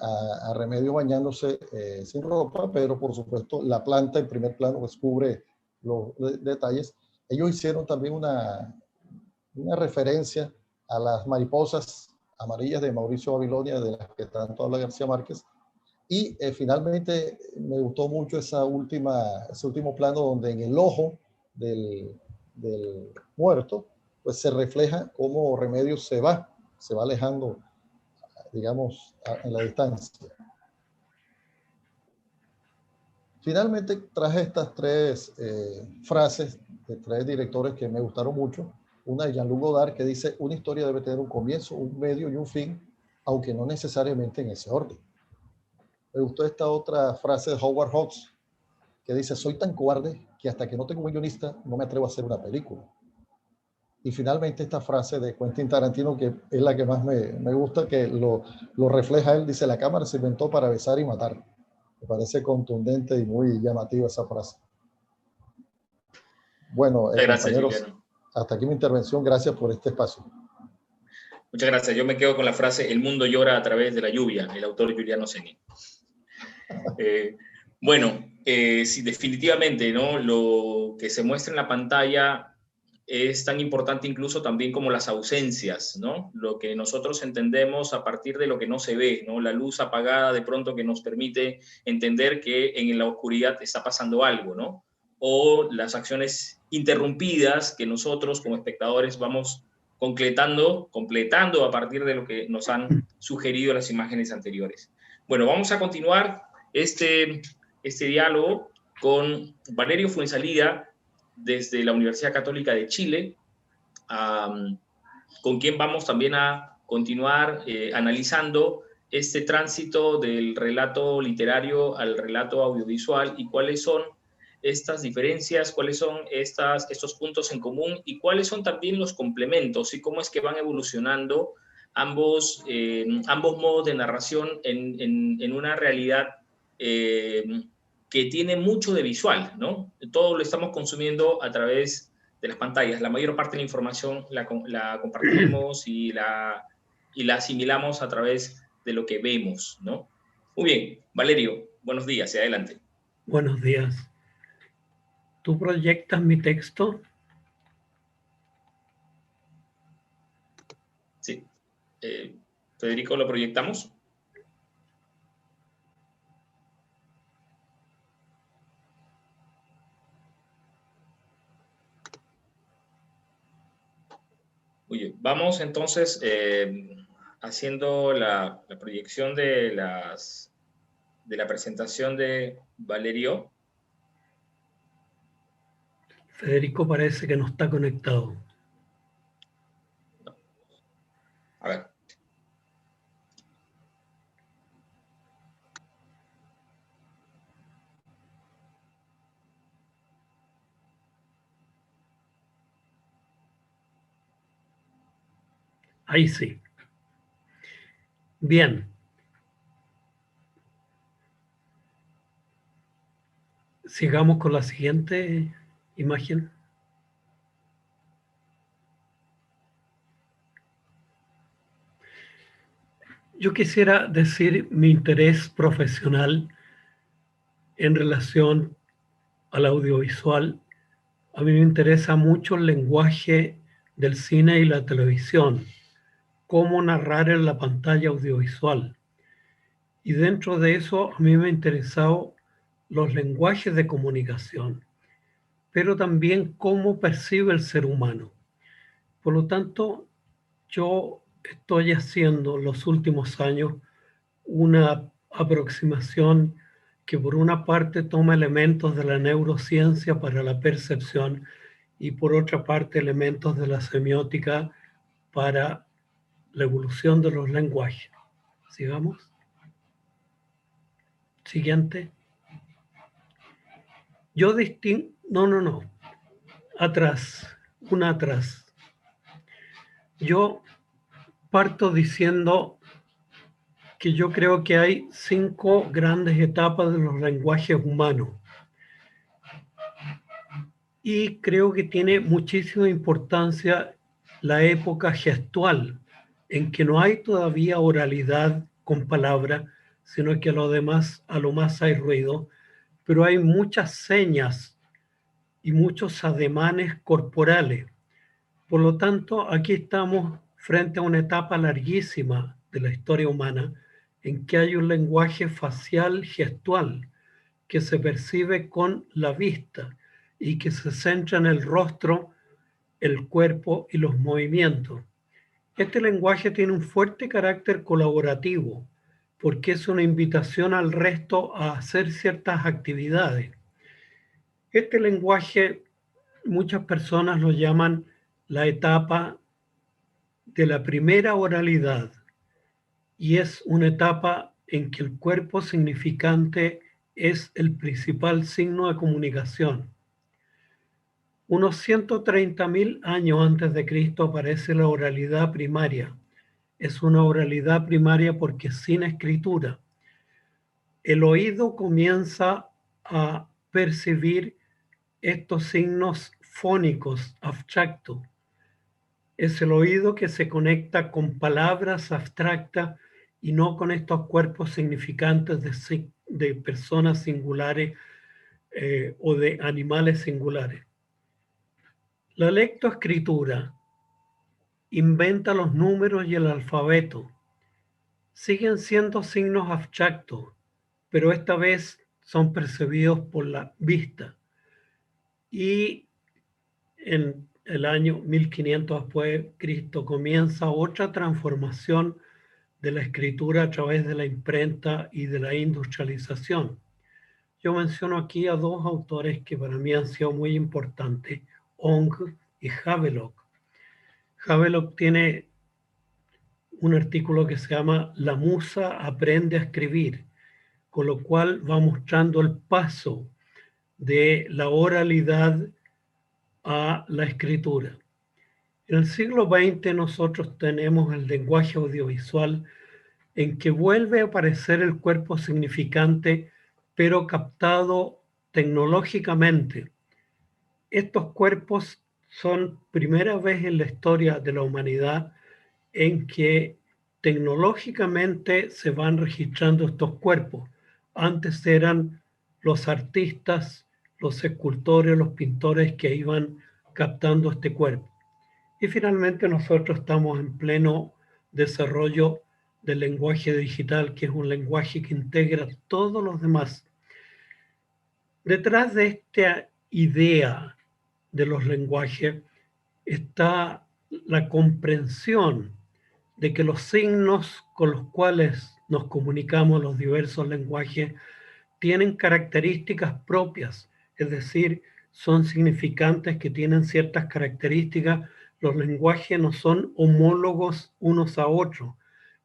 a Remedios bañándose sin ropa, pero por supuesto la planta en primer plano pues cubre los detalles. Ellos hicieron también una referencia a las mariposas amarillas de Mauricio Babilonia, de las que tanto habla García Márquez. Y finalmente me gustó mucho ese último plano donde en el ojo del muerto, pues se refleja cómo Remedios se va alejando, digamos, en la distancia. Finalmente traje estas tres frases de tres directores que me gustaron mucho. Una de Jean-Luc Godard que dice: una historia debe tener un comienzo, un medio y un fin, aunque no necesariamente en ese orden. Me gustó esta otra frase de Howard Hawks que dice: soy tan cobarde que hasta que no tengo un guionista no me atrevo a hacer una película. Y finalmente esta frase de Quentin Tarantino, que es la que más me gusta, que lo refleja él, dice: la cámara se inventó para besar y matar. Me parece contundente y muy llamativa esa frase. Bueno, gracias, compañeros, Juliano. hasta aquí mi intervención. Gracias por este espacio. Muchas gracias. Yo me quedo con la frase: el mundo llora a través de la lluvia, el autor Giuliano Ceni. Bueno, sí, definitivamente, ¿no? Lo que se muestra en la pantalla es tan importante incluso también como las ausencias, ¿no? Lo que nosotros entendemos a partir de lo que no se ve, ¿no? La luz apagada de pronto que nos permite entender que en la oscuridad está pasando algo, ¿no? O las acciones interrumpidas que nosotros como espectadores vamos completando a partir de lo que nos han sugerido las imágenes anteriores. Bueno, vamos a continuar este diálogo con Valerio Fuenzalida, desde la Universidad Católica de Chile, con quien vamos también a continuar analizando este tránsito del relato literario al relato audiovisual y cuáles son estas diferencias, cuáles son estos puntos en común y cuáles son también los complementos y cómo es que van evolucionando ambos modos de narración en una realidad que tiene mucho de visual, ¿no? Todo lo estamos consumiendo a través de las pantallas. La mayor parte de la información la compartimos y la asimilamos a través de lo que vemos, ¿no? Muy bien, Valerio, buenos días y adelante. Buenos días. ¿Tú proyectas mi texto? Sí. Federico, ¿lo proyectamos? Muy bien. Vamos entonces haciendo la proyección de la presentación de Valerio. Federico parece que no está conectado. No. A ver. Ahí sí. Bien. Sigamos con la siguiente imagen. Yo quisiera decir mi interés profesional en relación al audiovisual. A mí me interesa mucho el lenguaje del cine y la televisión, cómo narrar en la pantalla audiovisual. Y dentro de eso a mí me han interesado los lenguajes de comunicación, pero también cómo percibe el ser humano. Por lo tanto, yo estoy haciendo en los últimos años una aproximación que por una parte toma elementos de la neurociencia para la percepción y por otra parte elementos de la semiótica para la evolución de los lenguajes. Sigamos. Siguiente. Yo distingo... No. Atrás. Una atrás. Yo parto diciendo que yo creo que hay 5 grandes etapas de los lenguajes humanos. Y creo que tiene muchísima importancia la época gestual, en que no hay todavía oralidad con palabra, sino que a lo más hay ruido, pero hay muchas señas y muchos ademanes corporales. Por lo tanto, aquí estamos frente a una etapa larguísima de la historia humana en que hay un lenguaje facial gestual que se percibe con la vista y que se centra en el rostro, el cuerpo y los movimientos. Este lenguaje tiene un fuerte carácter colaborativo porque es una invitación al resto a hacer ciertas actividades. Este lenguaje, muchas personas lo llaman la etapa de la primera oralidad, y es una etapa en que el cuerpo significante es el principal signo de comunicación. Unos 130.000 años antes de Cristo aparece la oralidad primaria. Es una oralidad primaria porque sin escritura. El oído comienza a percibir estos signos fónicos abstractos. Es el oído que se conecta con palabras abstractas y no con estos cuerpos significantes de personas singulares o de animales singulares. La lectoescritura inventa los números y el alfabeto. Siguen siendo signos abstractos, pero esta vez son percibidos por la vista. Y en el año 1500 después de Cristo comienza otra transformación de la escritura a través de la imprenta y de la industrialización. Yo menciono aquí a 2 autores que para mí han sido muy importantes, Ong y Havelock. Havelock tiene un artículo que se llama La musa aprende a escribir, con lo cual va mostrando el paso de la oralidad a la escritura. En el siglo XX nosotros tenemos el lenguaje audiovisual en que vuelve a aparecer el cuerpo significante, pero captado tecnológicamente. Estos cuerpos son primera vez en la historia de la humanidad en que tecnológicamente se van registrando estos cuerpos. Antes eran los artistas, los escultores, los pintores que iban captando este cuerpo. Y finalmente nosotros estamos en pleno desarrollo del lenguaje digital, que es un lenguaje que integra todos los demás. Detrás de esta idea de los lenguajes está la comprensión de que los signos con los cuales nos comunicamos, los diversos lenguajes, tienen características propias, es decir, son significantes que tienen ciertas características. Los lenguajes no son homólogos unos a otros.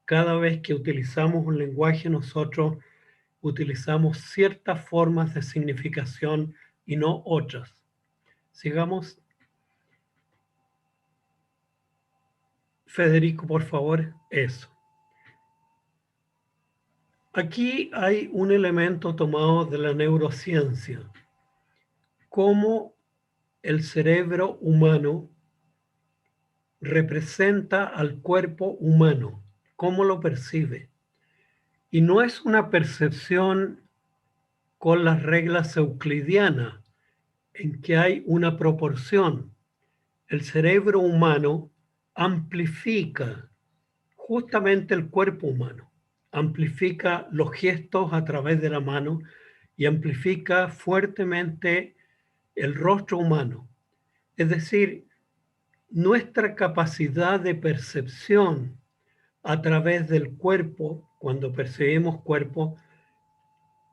Cada vez que utilizamos un lenguaje, nosotros utilizamos ciertas formas de significación y no otras. Sigamos. Federico, por favor, eso. Aquí hay un elemento tomado de la neurociencia, cómo el cerebro humano representa al cuerpo humano, cómo lo percibe. Y no es una percepción con las reglas euclidianas, en que hay una proporción. El cerebro humano amplifica justamente el cuerpo humano, amplifica los gestos a través de la mano y amplifica fuertemente el rostro humano. Es decir, nuestra capacidad de percepción a través del cuerpo, cuando percibimos cuerpo,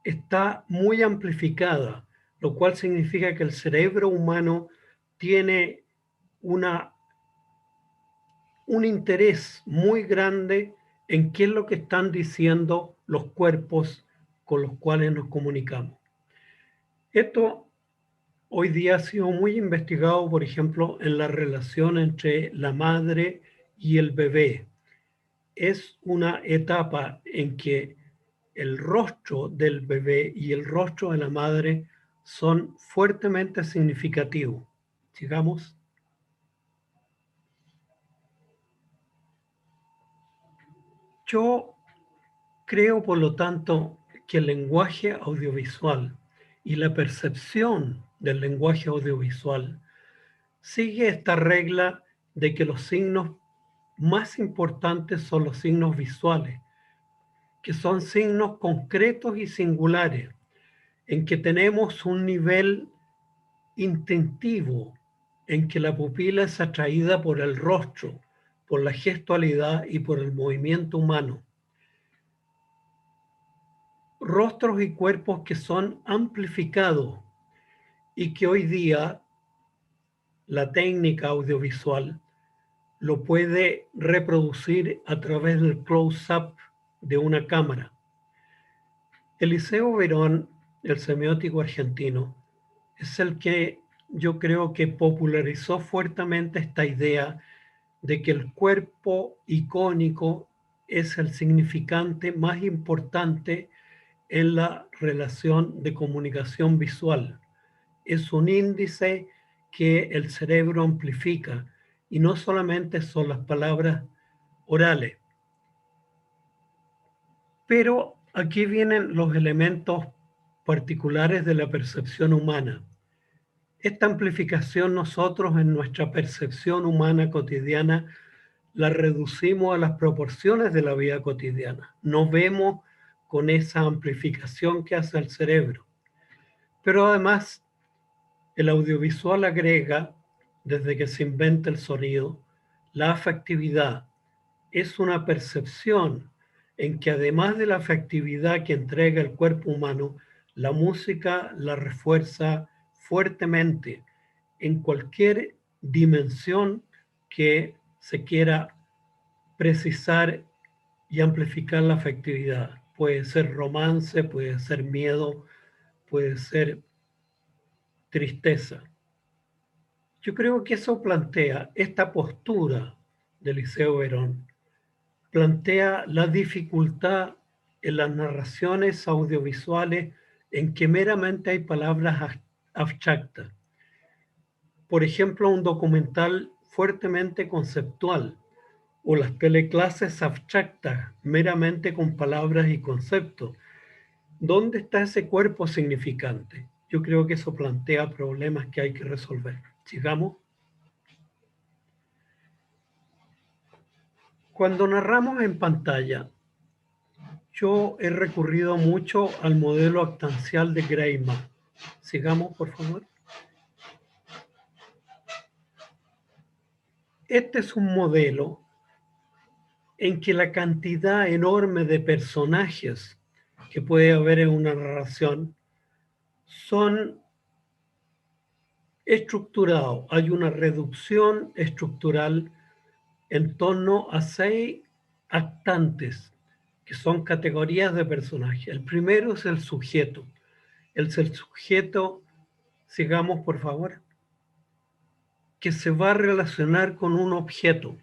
está muy amplificada, lo cual significa que el cerebro humano tiene un interés muy grande en qué es lo que están diciendo los cuerpos con los cuales nos comunicamos. Esto hoy día ha sido muy investigado, por ejemplo, en la relación entre la madre y el bebé. es una etapa en que el rostro del bebé y el rostro de la madre son fuertemente significativos. Sigamos. Yo creo, por lo tanto, que el lenguaje audiovisual y la percepción del lenguaje audiovisual sigue esta regla de que los signos más importantes son los signos visuales, que son signos concretos y singulares, en que tenemos un nivel instintivo, en que la pupila es atraída por el rostro, por la gestualidad y por el movimiento humano. Rostros y cuerpos que son amplificados y que hoy día la técnica audiovisual lo puede reproducir a través del close-up de una cámara. Eliseo Verón, el semiótico argentino, es el que yo creo que popularizó fuertemente esta idea de que el cuerpo icónico es el significante más importante en la relación de comunicación visual. Es un índice que el cerebro amplifica y no solamente son las palabras orales. Pero aquí vienen los elementos particulares de la percepción humana. Esta amplificación nosotros en nuestra percepción humana cotidiana la reducimos a las proporciones de la vida cotidiana. No vemos con esa amplificación que hace el cerebro. Pero además, el audiovisual agrega, desde que se inventa el sonido, la afectividad. Es una percepción en que además de la afectividad que entrega el cuerpo humano, la música la refuerza fuertemente en cualquier dimensión que se quiera precisar y amplificar la afectividad. Puede ser romance, puede ser miedo, puede ser tristeza. Yo creo que eso plantea, esta postura de Eliseo Verón, plantea la dificultad en las narraciones audiovisuales en que meramente hay palabras abstractas. Por ejemplo, un documental fuertemente conceptual o las teleclases abstractas meramente con palabras y conceptos. ¿Dónde está ese cuerpo significante? Yo creo que eso plantea problemas que hay que resolver. Sigamos. Cuando narramos en pantalla, yo he recurrido mucho al modelo actancial de Greiman. Sigamos, por favor. Este es un modelo en que la cantidad enorme de personajes que puede haber en una narración son estructurados. Hay una reducción estructural en torno a 6 actantes, que son categorías de personaje. El primero es el sujeto. El sujeto, sigamos por favor, que se va a relacionar con un objeto.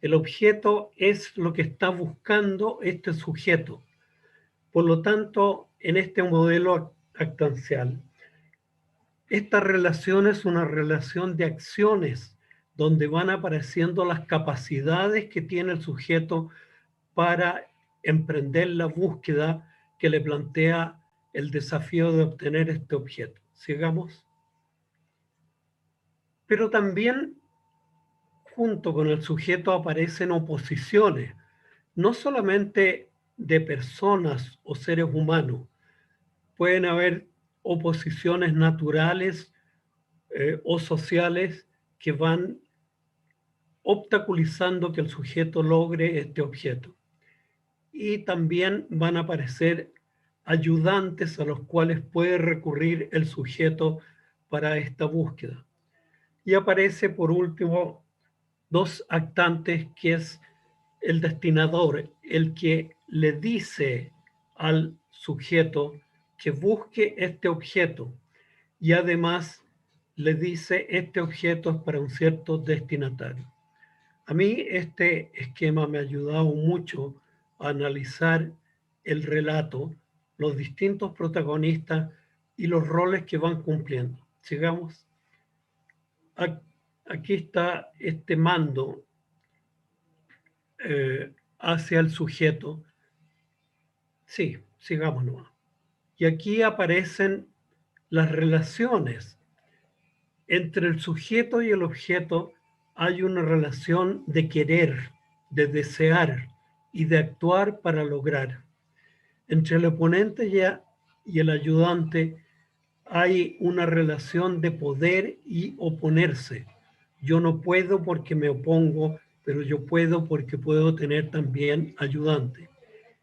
El objeto es lo que está buscando este sujeto. Por lo tanto, en este modelo actancial, esta relación es una relación de acciones donde van apareciendo las capacidades que tiene el sujeto para emprender la búsqueda que le plantea el desafío de obtener este objeto. Sigamos. Pero también junto con el sujeto aparecen oposiciones, no solamente de personas o seres humanos. Pueden haber oposiciones naturales o sociales que van obstaculizando que el sujeto logre este objeto. Y también van a aparecer ayudantes a los cuales puede recurrir el sujeto para esta búsqueda. Y aparece por último 2 actantes, que es el destinador, el que le dice al sujeto que busque este objeto y además le dice este objeto es para un cierto destinatario. A mí este esquema me ha ayudado mucho a analizar el relato, los distintos protagonistas y los roles que van cumpliendo. Sigamos. Aquí está este mando hacia el sujeto. Sí, sigamos nomás. Y aquí aparecen las relaciones entre el sujeto y el objeto. Hay una relación de querer, de desear y de actuar para lograr. Entre el oponente y el ayudante hay una relación de poder y oponerse. Yo no puedo porque me opongo, pero yo puedo porque puedo tener también ayudante.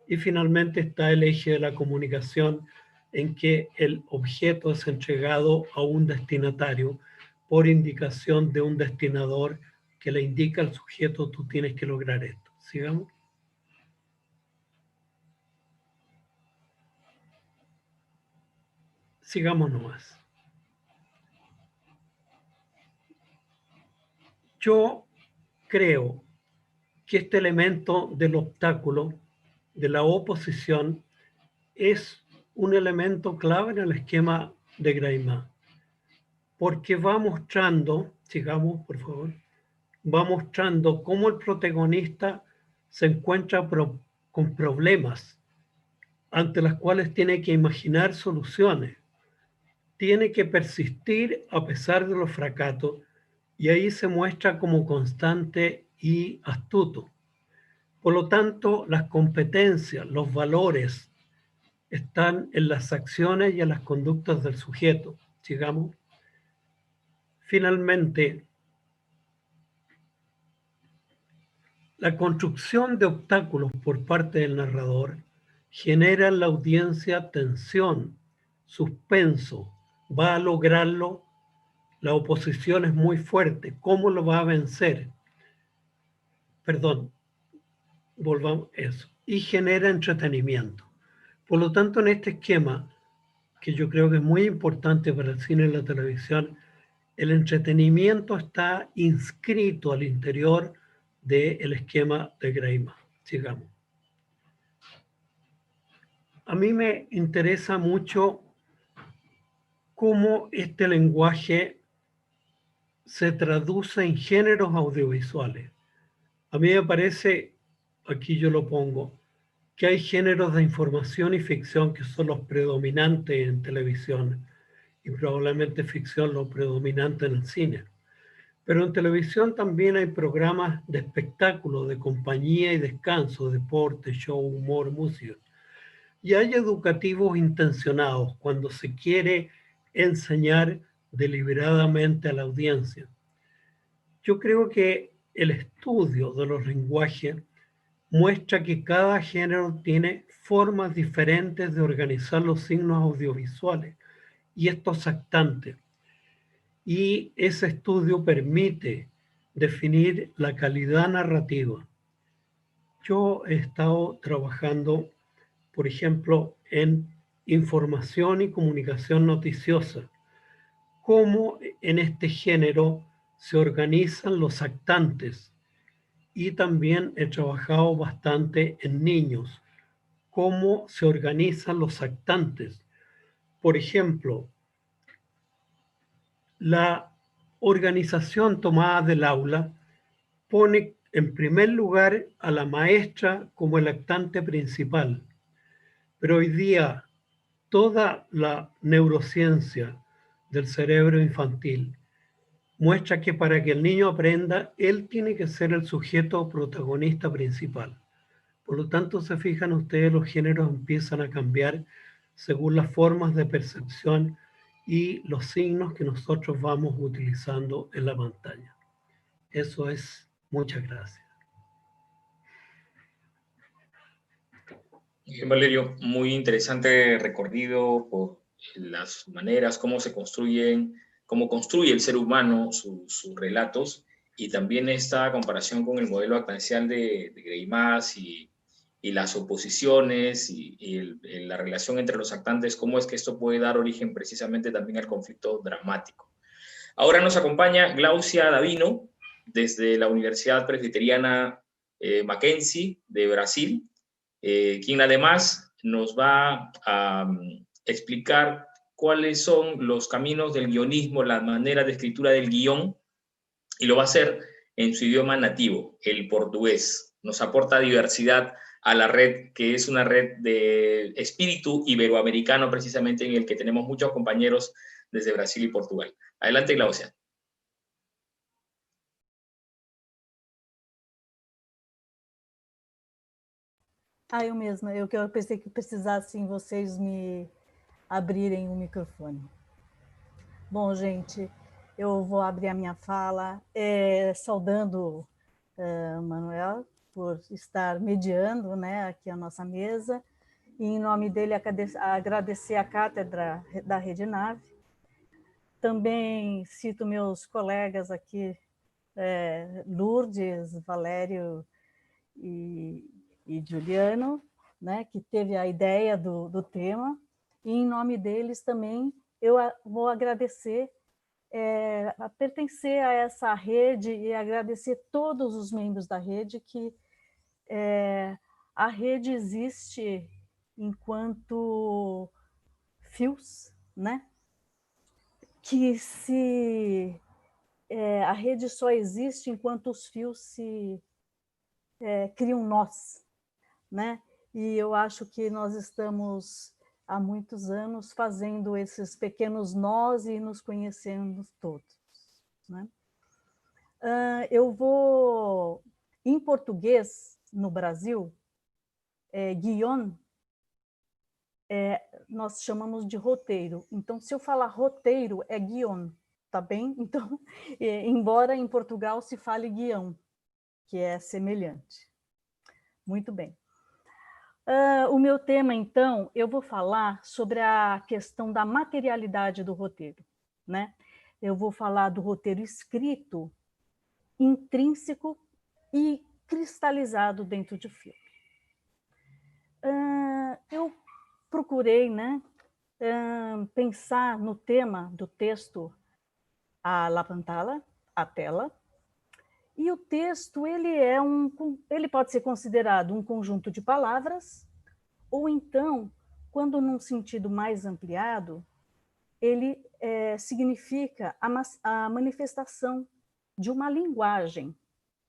Y finalmente está el eje de la comunicación, en que el objeto es entregado a un destinatario por indicación de un destinador que le indica al sujeto: tú tienes que lograr esto. Sigamos. Sigamos nomás. Yo creo que este elemento del obstáculo, de la oposición, es un elemento clave en el esquema de Greimas, porque va mostrando, sigamos por favor, va mostrando cómo el protagonista se encuentra con problemas ante los cuales tiene que imaginar soluciones, tiene que persistir a pesar de los fracasos, y ahí se muestra como constante y astuto. Por lo tanto, las competencias, los valores, están en las acciones y en las conductas del sujeto. Sigamos. Finalmente, la construcción de obstáculos por parte del narrador genera en la audiencia tensión, suspenso. ¿Va a lograrlo? La oposición es muy fuerte. ¿Cómo lo va a vencer? Perdón, volvamos a eso. Y genera entretenimiento. Por lo tanto, en este esquema, que yo creo que es muy importante para el cine y la televisión, el entretenimiento está inscrito al interior del esquema de Greimas. Sigamos. A mí me interesa mucho cómo este lenguaje se traduce en géneros audiovisuales. A mí me parece, aquí yo lo pongo, que hay géneros de información y ficción que son los predominantes en televisión, y probablemente ficción lo predominante en el cine. Pero en televisión también hay programas de espectáculo, de compañía y descanso, deporte, show, humor, música. Y hay educativos intencionados cuando se quiere enseñar deliberadamente a la audiencia. Yo creo que el estudio de los lenguajes muestra que cada género tiene formas diferentes de organizar los signos audiovisuales y estos actantes. Y ese estudio permite definir la calidad narrativa. Yo he estado trabajando, por ejemplo, en información y comunicación noticiosa, cómo en este género se organizan los actantes, y también he trabajado bastante en niños, cómo se organizan los actantes. Por ejemplo, la organización tomada del aula pone en primer lugar a la maestra como el actante principal, pero hoy día toda la neurociencia del cerebro infantil muestra que para que el niño aprenda, él tiene que ser el sujeto protagonista principal. Por lo tanto, se fijan ustedes, los géneros empiezan a cambiar según las formas de percepción y los signos que nosotros vamos utilizando en la pantalla. Eso es. Muchas gracias. Bien, Valerio, muy interesante recorrido por las maneras, cómo se construyen, cómo construye el ser humano sus relatos, y también esta comparación con el modelo actancial de Greimas y las oposiciones y la relación entre los actantes, cómo es que esto puede dar origen precisamente también al conflicto dramático. Ahora nos acompaña Glaucia Davino. desde la Universidad Presbiteriana Mackenzie de Brasil, quien además nos va a explicar cuáles son los caminos del guionismo, la manera de escritura del guión, y lo va a hacer en su idioma nativo, el portugués. Nos aporta diversidad a la red, que es una red de espíritu iberoamericano, precisamente en el que tenemos muchos compañeros desde Brasil y Portugal. Adelante, Glaucia. Eu mesma, eu pensei que precisassem vocês me abrirem o microfone. Bom, gente, eu vou abrir a minha fala saudando Manuel por estar mediando, né, aqui a nossa mesa, e em nome dele agradecer a cátedra da Rede Nave. Também cito meus colegas aqui, Lourdes, Valério e Juliano, né, que teve a ideia do tema, e em nome deles também eu vou agradecer a pertencer a essa rede e agradecer todos os membros da rede, que a rede existe enquanto fios, né? Que a rede só existe enquanto os fios se criam nós, né? E eu acho que nós estamos há muitos anos fazendo esses pequenos nós e nos conhecendo todos, né? Eu vou, em português, no Brasil, guion, nós chamamos de roteiro. Então, se eu falar roteiro, é guion, tá bem? Então, embora em Portugal se fale guião, que é semelhante. Muito bem. O meu tema, então, eu vou falar sobre a questão da materialidade do roteiro, né? Eu vou falar do roteiro escrito, intrínseco e cristalizado dentro de filme. Eu procurei, né, pensar no tema do texto a La Pantalla, a tela, e o texto ele pode ser considerado um conjunto de palavras, ou então, quando num sentido mais ampliado, ele significa a manifestação de uma linguagem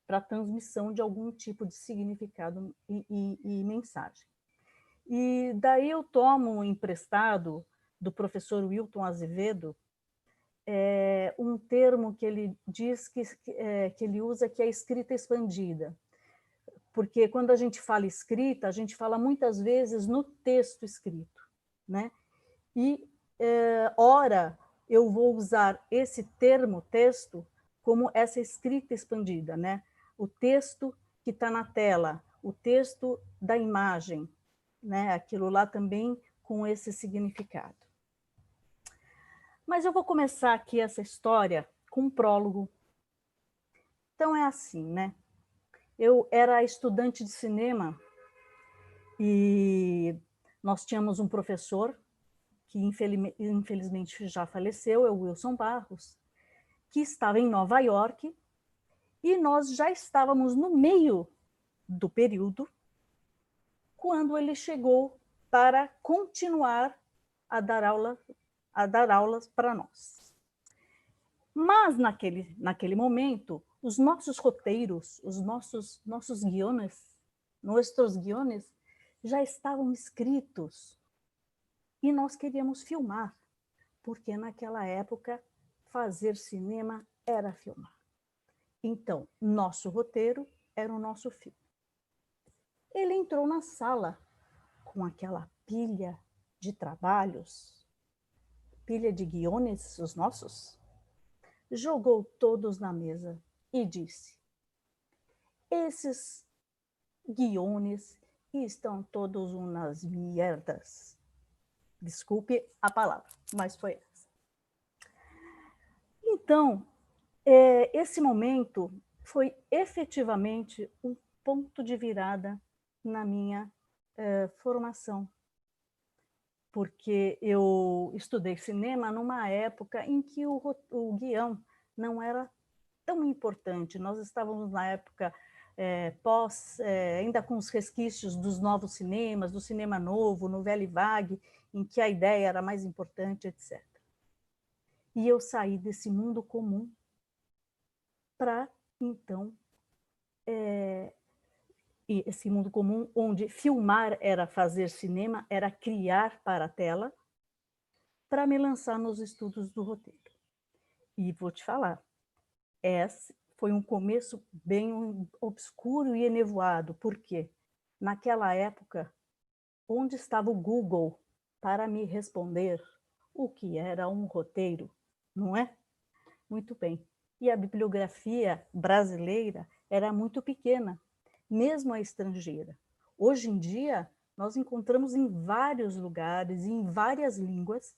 para a transmissão de algum tipo de significado e mensagem. E daí eu tomo emprestado do professor Wilton Azevedo um termo que ele diz que ele usa, que é escrita expandida. Porque quando a gente fala escrita, a gente fala muitas vezes no texto escrito, né? E, ora, eu vou usar esse termo texto como essa escrita expandida, né? O texto que está na tela, o texto da imagem, né? Aquilo lá também com esse significado. Mas eu vou começar aqui essa história com um prólogo. Então é assim, né? Eu era estudante de cinema e nós tínhamos um professor que infelizmente já faleceu, é o Wilson Barros, que estava em Nova York, e nós já estávamos no meio do período quando ele chegou para continuar a dar aulas para nós. Mas naquele momento, os nossos roteiros, os nossos guiones, já estavam escritos e nós queríamos filmar, porque naquela época fazer cinema era filmar. Então, nosso roteiro era o nosso filme. Ele entrou na sala com aquela pilha de trabalhos, pilha de guiones, os nossos, jogou todos na mesa e disse: esses guiones estão todos umas merdas. Desculpe a palavra, mas foi essa. Então, esse momento foi efetivamente um ponto de virada na minha formação, porque eu estudei cinema numa época em que o guião não era tão importante. Nós estávamos na época ainda com os resquícios dos novos cinemas, do cinema novo, novela e vague, em que a ideia era mais importante, etc. E eu saí desse mundo comum para, então, esse mundo comum onde filmar era fazer cinema, era criar para a tela, para me lançar nos estudos do roteiro. E vou te falar, esse foi um começo bem obscuro e enevoado, porque naquela época, onde estava o Google para me responder o que era um roteiro, não é? Muito bem. E a bibliografia brasileira era muito pequena, mesmo a estrangeira. Hoje em dia, nós encontramos em vários lugares, em várias línguas,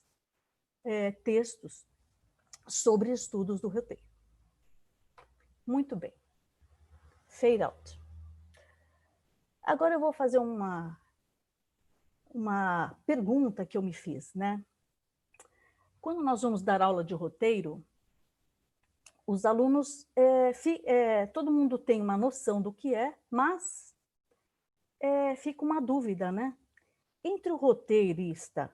textos sobre estudos do roteiro. Muito bem. Fade out. Agora eu vou fazer uma pergunta que eu me fiz, né? Quando nós vamos dar aula de roteiro, os alunos, todo mundo tem uma noção do que é, mas fica uma dúvida, né? Entre um roteirista,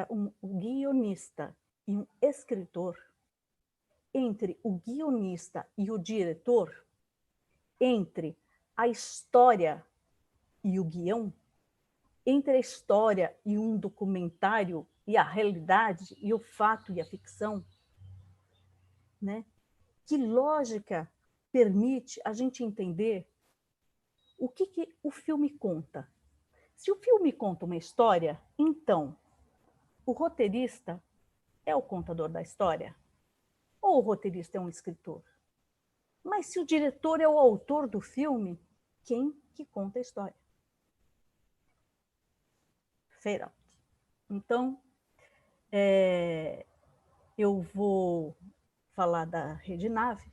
um guionista e um escritor, entre o guionista e o diretor, entre a história e o guião, entre a história e um documentário e a realidade e o fato e a ficção, né? Que lógica permite a gente entender o que o filme conta? Se o filme conta uma história, então o roteirista é o contador da história? Ou o roteirista é um escritor? Mas se o diretor é o autor do filme, quem que conta a história? Fade out. Então, eu vou falar da Rede Nave,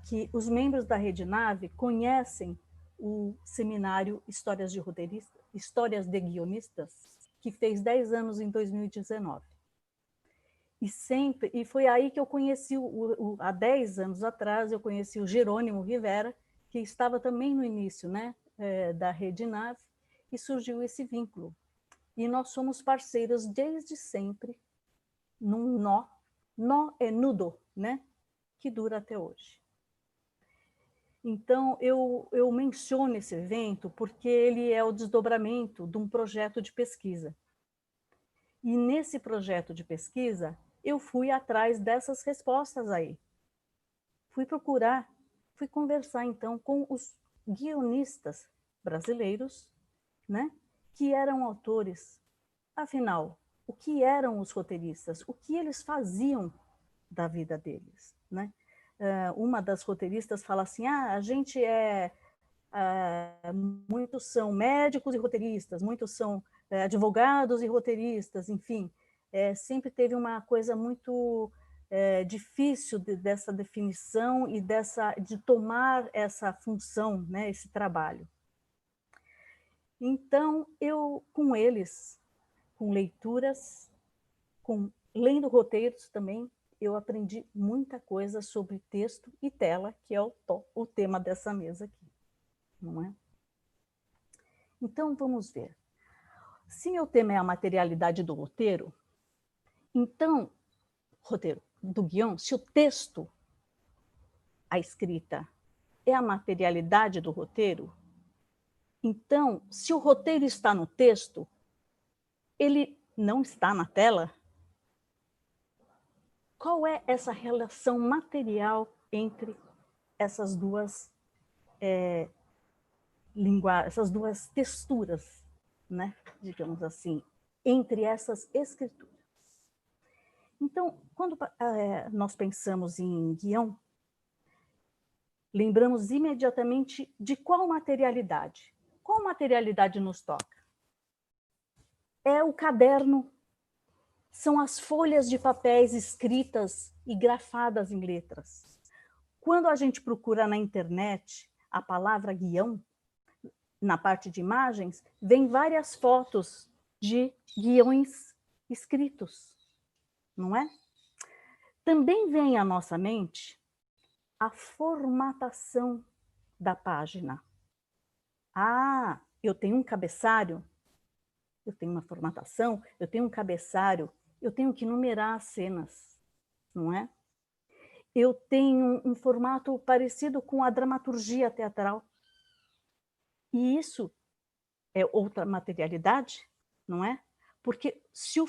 que os membros da Rede Nave conhecem o seminário Histórias de Roteiristas, Histórias de Guionistas, que fez 10 anos em 2019. E foi aí que eu conheci, há 10 anos atrás, eu conheci o Jerônimo Rivera, que estava também no início, né, da Rede Nave, e surgiu esse vínculo. E nós somos parceiros desde sempre, num nó é nudo, né, que dura até hoje. Então, eu menciono esse evento porque ele é o desdobramento de um projeto de pesquisa. E nesse projeto de pesquisa, eu fui atrás dessas respostas aí. Fui procurar, fui conversar, então, com os guionistas brasileiros, né, que eram autores. Afinal, o que eram os roteiristas? O que eles faziam da vida deles, né? Uma das roteiristas fala assim, a gente muitos são médicos e roteiristas, muitos são advogados e roteiristas, enfim, sempre teve uma coisa muito difícil dessa definição e de tomar essa função, né, esse trabalho. Então, eu, com eles, com leituras, lendo roteiros também, eu aprendi muita coisa sobre texto e tela, que é o tema dessa mesa aqui, não é? Então, vamos ver. Se meu tema é a materialidade do roteiro, então, roteiro do guião, se o texto, a escrita, é a materialidade do roteiro, então, se o roteiro está no texto, ele não está na tela? Qual é essa relação material entre essas duas essas duas texturas, né? Digamos assim, entre essas escrituras? Então, quando nós pensamos em guião, lembramos imediatamente de qual materialidade? Qual materialidade nos toca? É o caderno, são as folhas de papéis escritas e grafadas em letras. Quando a gente procura na internet a palavra guião, na parte de imagens, vem várias fotos de guiões escritos, não é? Também vem à nossa mente a formatação da página. Ah, eu tenho um cabeçário, eu tenho uma formatação, eu tenho um cabeçário, eu tenho que numerar as cenas, não é? Eu tenho um formato parecido com a dramaturgia teatral. E isso é outra materialidade, não é? Porque se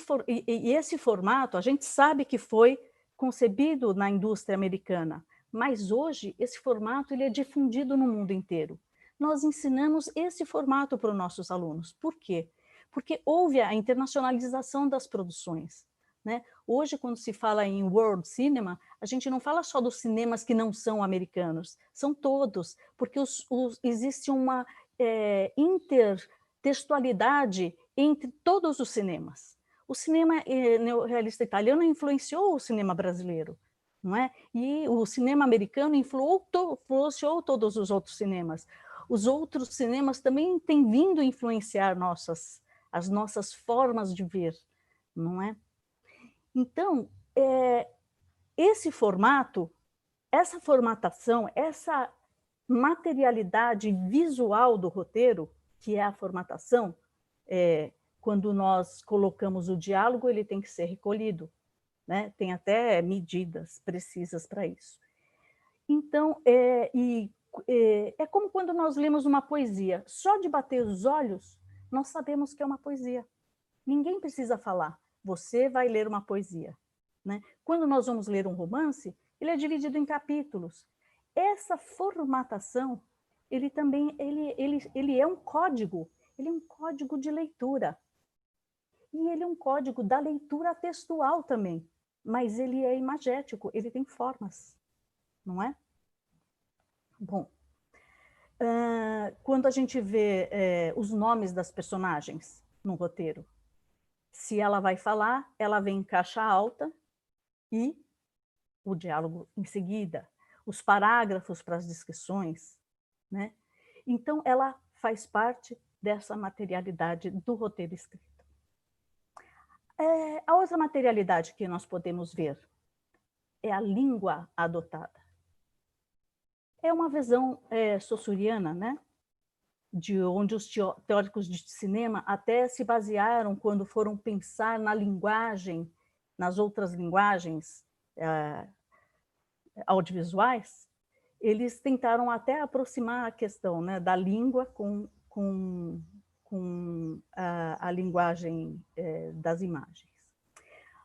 esse formato, a gente sabe que foi concebido na indústria americana, mas hoje esse formato ele é difundido no mundo inteiro. Nós ensinamos esse formato para os nossos alunos. Por quê? Porque houve a internacionalização das produções, né? Hoje, quando se fala em world cinema, a gente não fala só dos cinemas que não são americanos, são todos, porque existe uma intertextualidade entre todos os cinemas. O cinema neorrealista italiano influenciou o cinema brasileiro, não é? E o cinema americano influenciou todos os outros cinemas. Os outros cinemas também têm vindo influenciar as nossas formas de ver, não é? Então, esse formato, essa formatação, essa materialidade visual do roteiro, que é a formatação, quando nós colocamos o diálogo, ele tem que ser recolhido, né? Tem até medidas precisas para isso. Então, é como quando nós lemos uma poesia. Só de bater os olhos, nós sabemos que é uma poesia. Ninguém precisa falar. Você vai ler uma poesia, né? Quando nós vamos ler um romance, ele é dividido em capítulos. Essa formatação, ele também ele é um código, ele é um código de leitura. E ele é um código da leitura textual também, mas ele é imagético, ele tem formas, não é? Bom, quando a gente vê os nomes das personagens no roteiro, se ela vai falar, ela vem em caixa alta e o diálogo em seguida, os parágrafos para as descrições, né? Então, ela faz parte dessa materialidade do roteiro escrito. A outra materialidade que nós podemos ver é a língua adotada. É uma visão saussuriana, né? De onde os teóricos de cinema até se basearam quando foram pensar na linguagem, nas outras linguagens audiovisuais, eles tentaram até aproximar a questão, né, da língua com a linguagem das imagens.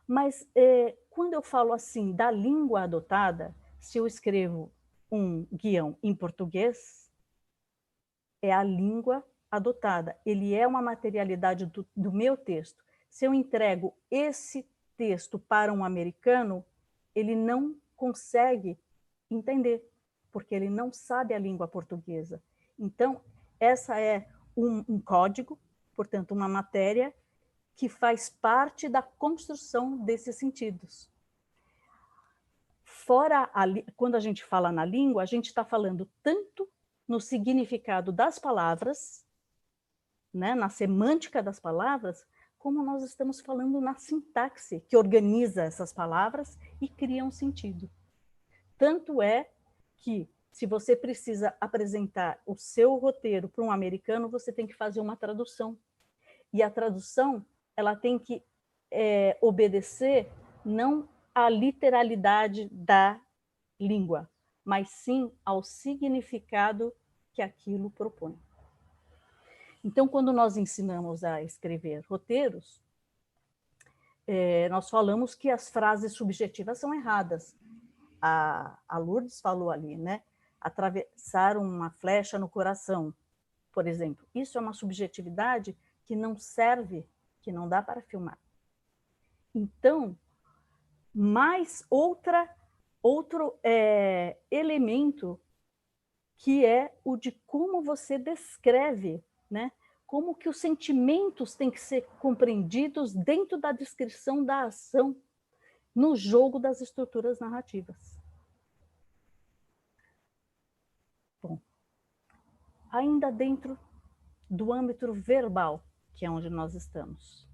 Mas quando eu falo assim da língua adotada, se eu escrevo um guião em português, é a língua adotada. Ele é uma materialidade do meu texto. Se eu entrego esse texto para um americano, ele não consegue entender, porque ele não sabe a língua portuguesa. Então, essa é um código, portanto, uma matéria que faz parte da construção desses sentidos. Fora, quando a gente fala na língua, a gente está falando tanto no significado das palavras, né, na semântica das palavras, como nós estamos falando na sintaxe, que organiza essas palavras e cria um sentido. Tanto é que, se você precisa apresentar o seu roteiro para um americano, você tem que fazer uma tradução. E a tradução, ela tem que obedecer não à literalidade da língua, mas sim ao significado que aquilo propõe. Então, quando nós ensinamos a escrever roteiros, nós falamos que as frases subjetivas são erradas. A Lourdes falou ali, né? Atravessar uma flecha no coração, por exemplo. Isso é uma subjetividade que não serve, que não dá para filmar. Então, mais outro elemento que é o de como você descreve, né? Como que os sentimentos têm que ser compreendidos dentro da descrição da ação no jogo das estruturas narrativas. Bom, ainda dentro do âmbito verbal, que é onde nós estamos,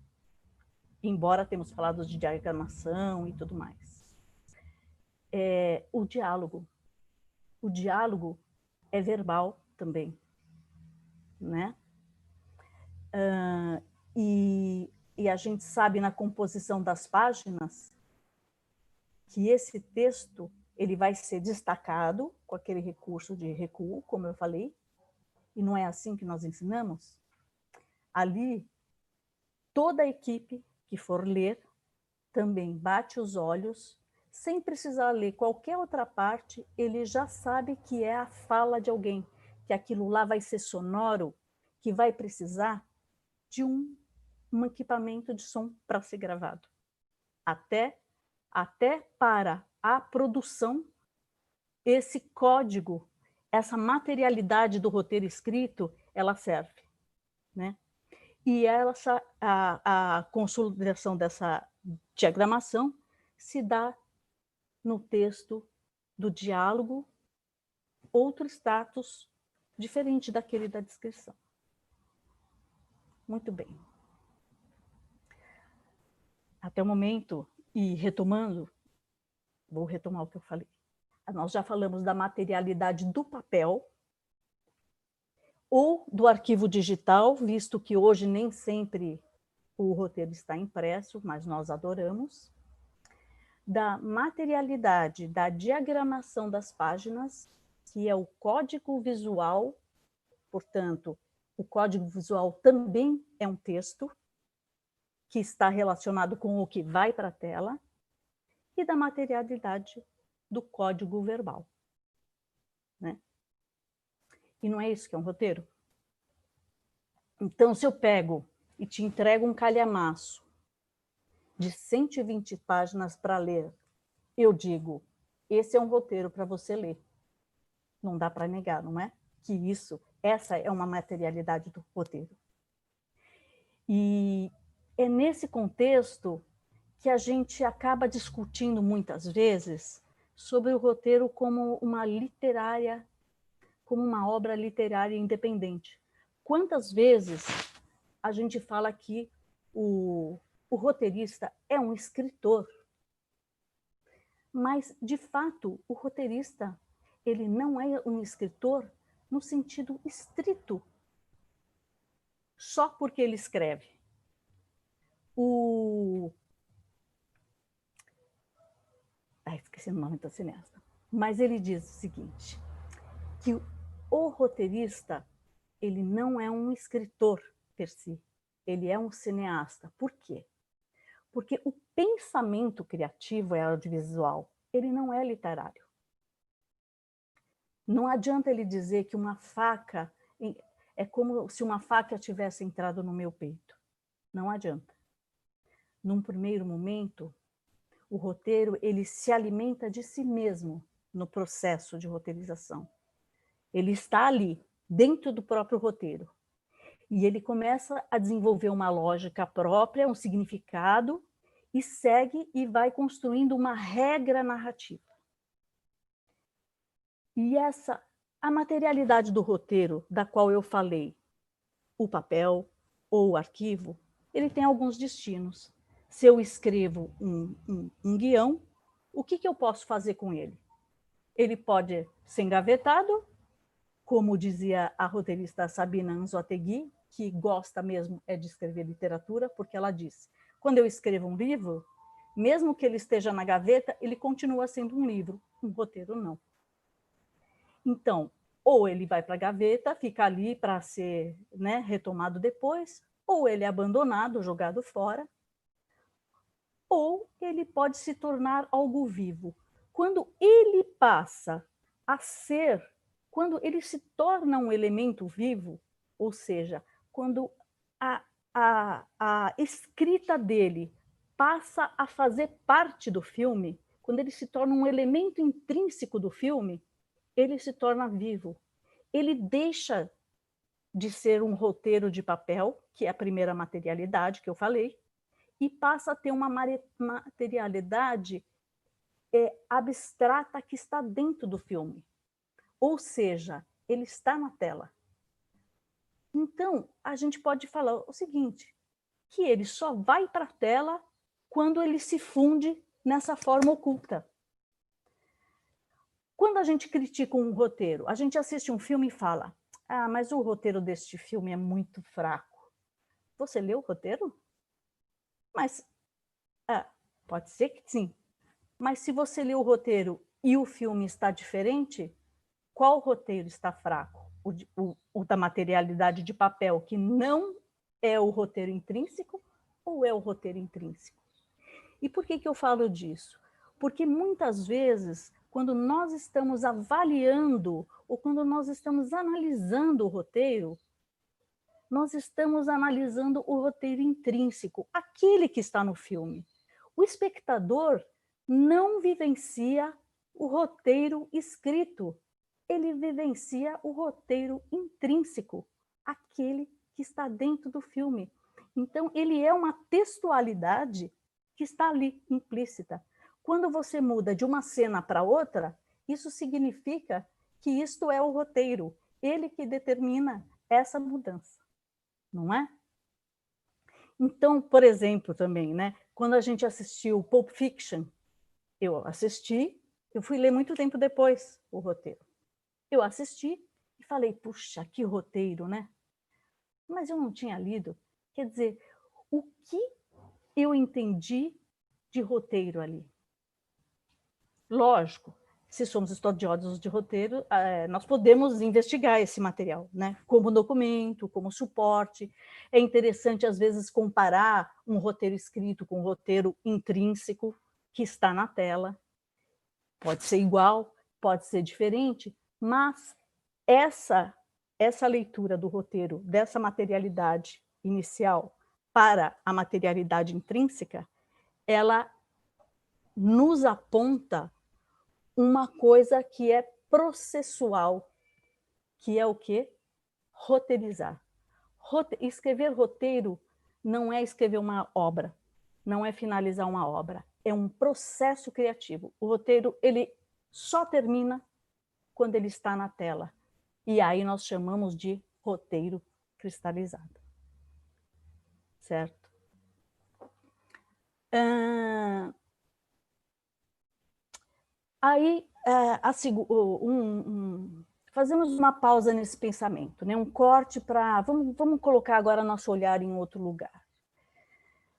embora temos falado de diagramação e tudo mais. é o diálogo. O diálogo é verbal também, né? E a gente sabe na composição das páginas que esse texto ele vai ser destacado com aquele recurso de recuo, como eu falei, e não é assim que nós ensinamos. Ali, toda a equipe que for ler também bate os olhos, sem precisar ler qualquer outra parte, ele já sabe que é a fala de alguém, que aquilo lá vai ser sonoro, que vai precisar de um equipamento de som para ser gravado. Até para a produção, esse código, essa materialidade do roteiro escrito, ela serve, né? E a consolidação dessa diagramação se dá no texto do diálogo, outro status diferente daquele da descrição. Muito bem. Até o momento, e retomando, vou retomar o que eu falei. Nós já falamos da materialidade do papel ou do arquivo digital, visto que hoje nem sempre o roteiro está impresso, mas nós adoramos. Da materialidade da diagramação das páginas, que é o código visual, portanto, o código visual também é um texto que está relacionado com o que vai para a tela, e da materialidade do código verbal, né? E não é isso que é um roteiro? Então, se eu pego e te entrego um calhamaço de 120 páginas para ler, eu digo, esse é um roteiro para você ler. Não dá para negar, não é? Que essa é uma materialidade do roteiro. E é nesse contexto que a gente acaba discutindo muitas vezes sobre o roteiro como uma obra literária independente. Quantas vezes a gente fala que o roteirista é um escritor, mas, de fato, o roteirista ele não é um escritor no sentido estrito, só porque ele escreve. Esqueci o nome da cineasta. Mas ele diz o seguinte, que o roteirista ele não é um escritor per si, ele é um cineasta. Por quê? Porque o pensamento criativo é audiovisual, ele não é literário. Não adianta ele dizer que uma faca é como se uma faca tivesse entrado no meu peito. Não adianta. Num primeiro momento, o roteiro ele se alimenta de si mesmo no processo de roteirização. Ele está ali, dentro do próprio roteiro. E ele começa a desenvolver uma lógica própria, um significado, e segue e vai construindo uma regra narrativa. E a materialidade do roteiro, da qual eu falei, o papel ou o arquivo, ele tem alguns destinos. Se eu escrevo um guião, o que eu posso fazer com ele? Ele pode ser engavetado, como dizia a roteirista Sabina Anzoategui, que gosta mesmo de escrever literatura, porque ela disse, quando eu escrevo um livro, mesmo que ele esteja na gaveta, ele continua sendo um livro, um roteiro não. Então, ou ele vai para a gaveta, fica ali para ser, né, retomado depois, ou ele é abandonado, jogado fora, ou ele pode se tornar algo vivo. Quando ele passa a ser, quando ele se torna um elemento vivo, ou seja, quando a escrita dele passa a fazer parte do filme, quando ele se torna um elemento intrínseco do filme, ele se torna vivo. Ele deixa de ser um roteiro de papel, que é a primeira materialidade que eu falei, e passa a ter uma materialidade abstrata que está dentro do filme. Ou seja, ele está na tela. Então, a gente pode falar o seguinte, que ele só vai para a tela quando ele se funde nessa forma oculta. Quando a gente critica um roteiro, a gente assiste um filme e fala, ah, mas o roteiro deste filme é muito fraco. Você leu o roteiro? Mas, pode ser que sim. Mas se você leu o roteiro e o filme está diferente, qual roteiro está fraco? O da materialidade de papel, que não é o roteiro intrínseco, ou é o roteiro intrínseco? E por que eu falo disso? Porque muitas vezes, quando nós estamos avaliando ou quando nós estamos analisando o roteiro, nós estamos analisando o roteiro intrínseco, aquele que está no filme. O espectador não vivencia o roteiro escrito, ele vivencia o roteiro intrínseco, aquele que está dentro do filme. Então, ele é uma textualidade que está ali, implícita. Quando você muda de uma cena para outra, isso significa que isto é o roteiro, ele que determina essa mudança, não é? Então, por exemplo, também, né, quando a gente assistiu Pulp Fiction, eu assisti, eu fui ler muito tempo depois o roteiro. Eu assisti e falei, puxa, que roteiro, né? Mas eu não tinha lido. Quer dizer, o que eu entendi de roteiro ali? Lógico, se somos estudiosos de roteiro, nós podemos investigar esse material, né? Como documento, como suporte. É interessante, às vezes, comparar um roteiro escrito com um roteiro intrínseco que está na tela. Pode ser igual, pode ser diferente, mas essa leitura do roteiro, dessa materialidade inicial para a materialidade intrínseca, ela nos aponta uma coisa que é processual, que é o quê? Roteirizar. Escrever roteiro não é escrever uma obra, não é finalizar uma obra, é um processo criativo. O roteiro, ele só termina quando ele está na tela. E aí nós chamamos de roteiro cristalizado. Certo? Aí, fazemos uma pausa nesse pensamento, né? Um corte para... Vamos colocar agora nosso olhar em outro lugar.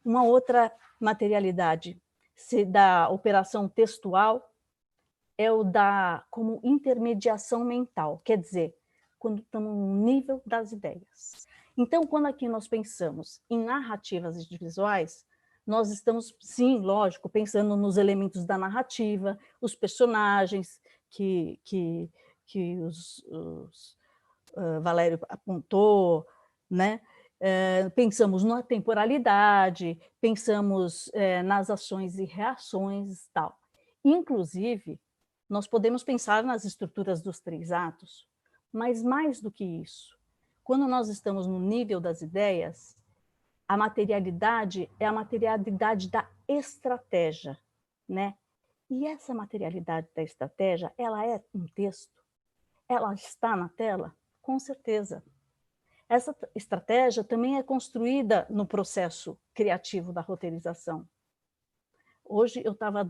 Uma outra materialidade da operação textual é o como intermediação mental, quer dizer, quando estamos no nível das ideias. Então, quando aqui nós pensamos em narrativas visuais, nós estamos, sim, lógico, pensando nos elementos da narrativa, os personagens que Valério apontou, né? Pensamos na temporalidade, pensamos nas ações e reações e tal. Inclusive, nós podemos pensar nas estruturas dos 3 atos, mas mais do que isso, quando nós estamos no nível das ideias, a materialidade é a materialidade da estratégia, né? E essa materialidade da estratégia, ela é um texto? Ela está na tela? Com certeza. Essa estratégia também é construída no processo criativo da roteirização. Hoje eu estava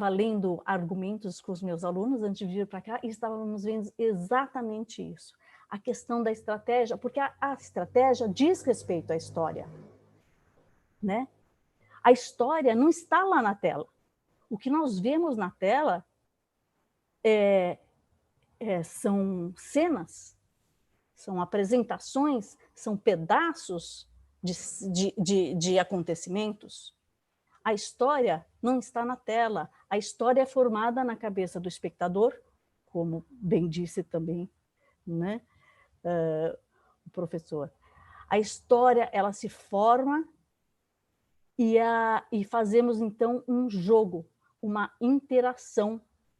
lendo argumentos com os meus alunos antes de vir para cá e estávamos vendo exatamente isso. A questão da estratégia, porque a estratégia diz respeito à história, né? A história não está lá na tela. O que nós vemos na tela são cenas, são apresentações, são pedaços de acontecimentos. A história não está na tela. A história é formada na cabeça do espectador, como bem disse também, né? O professor. A história, ela se forma e fazemos, então, um jogo, uma interação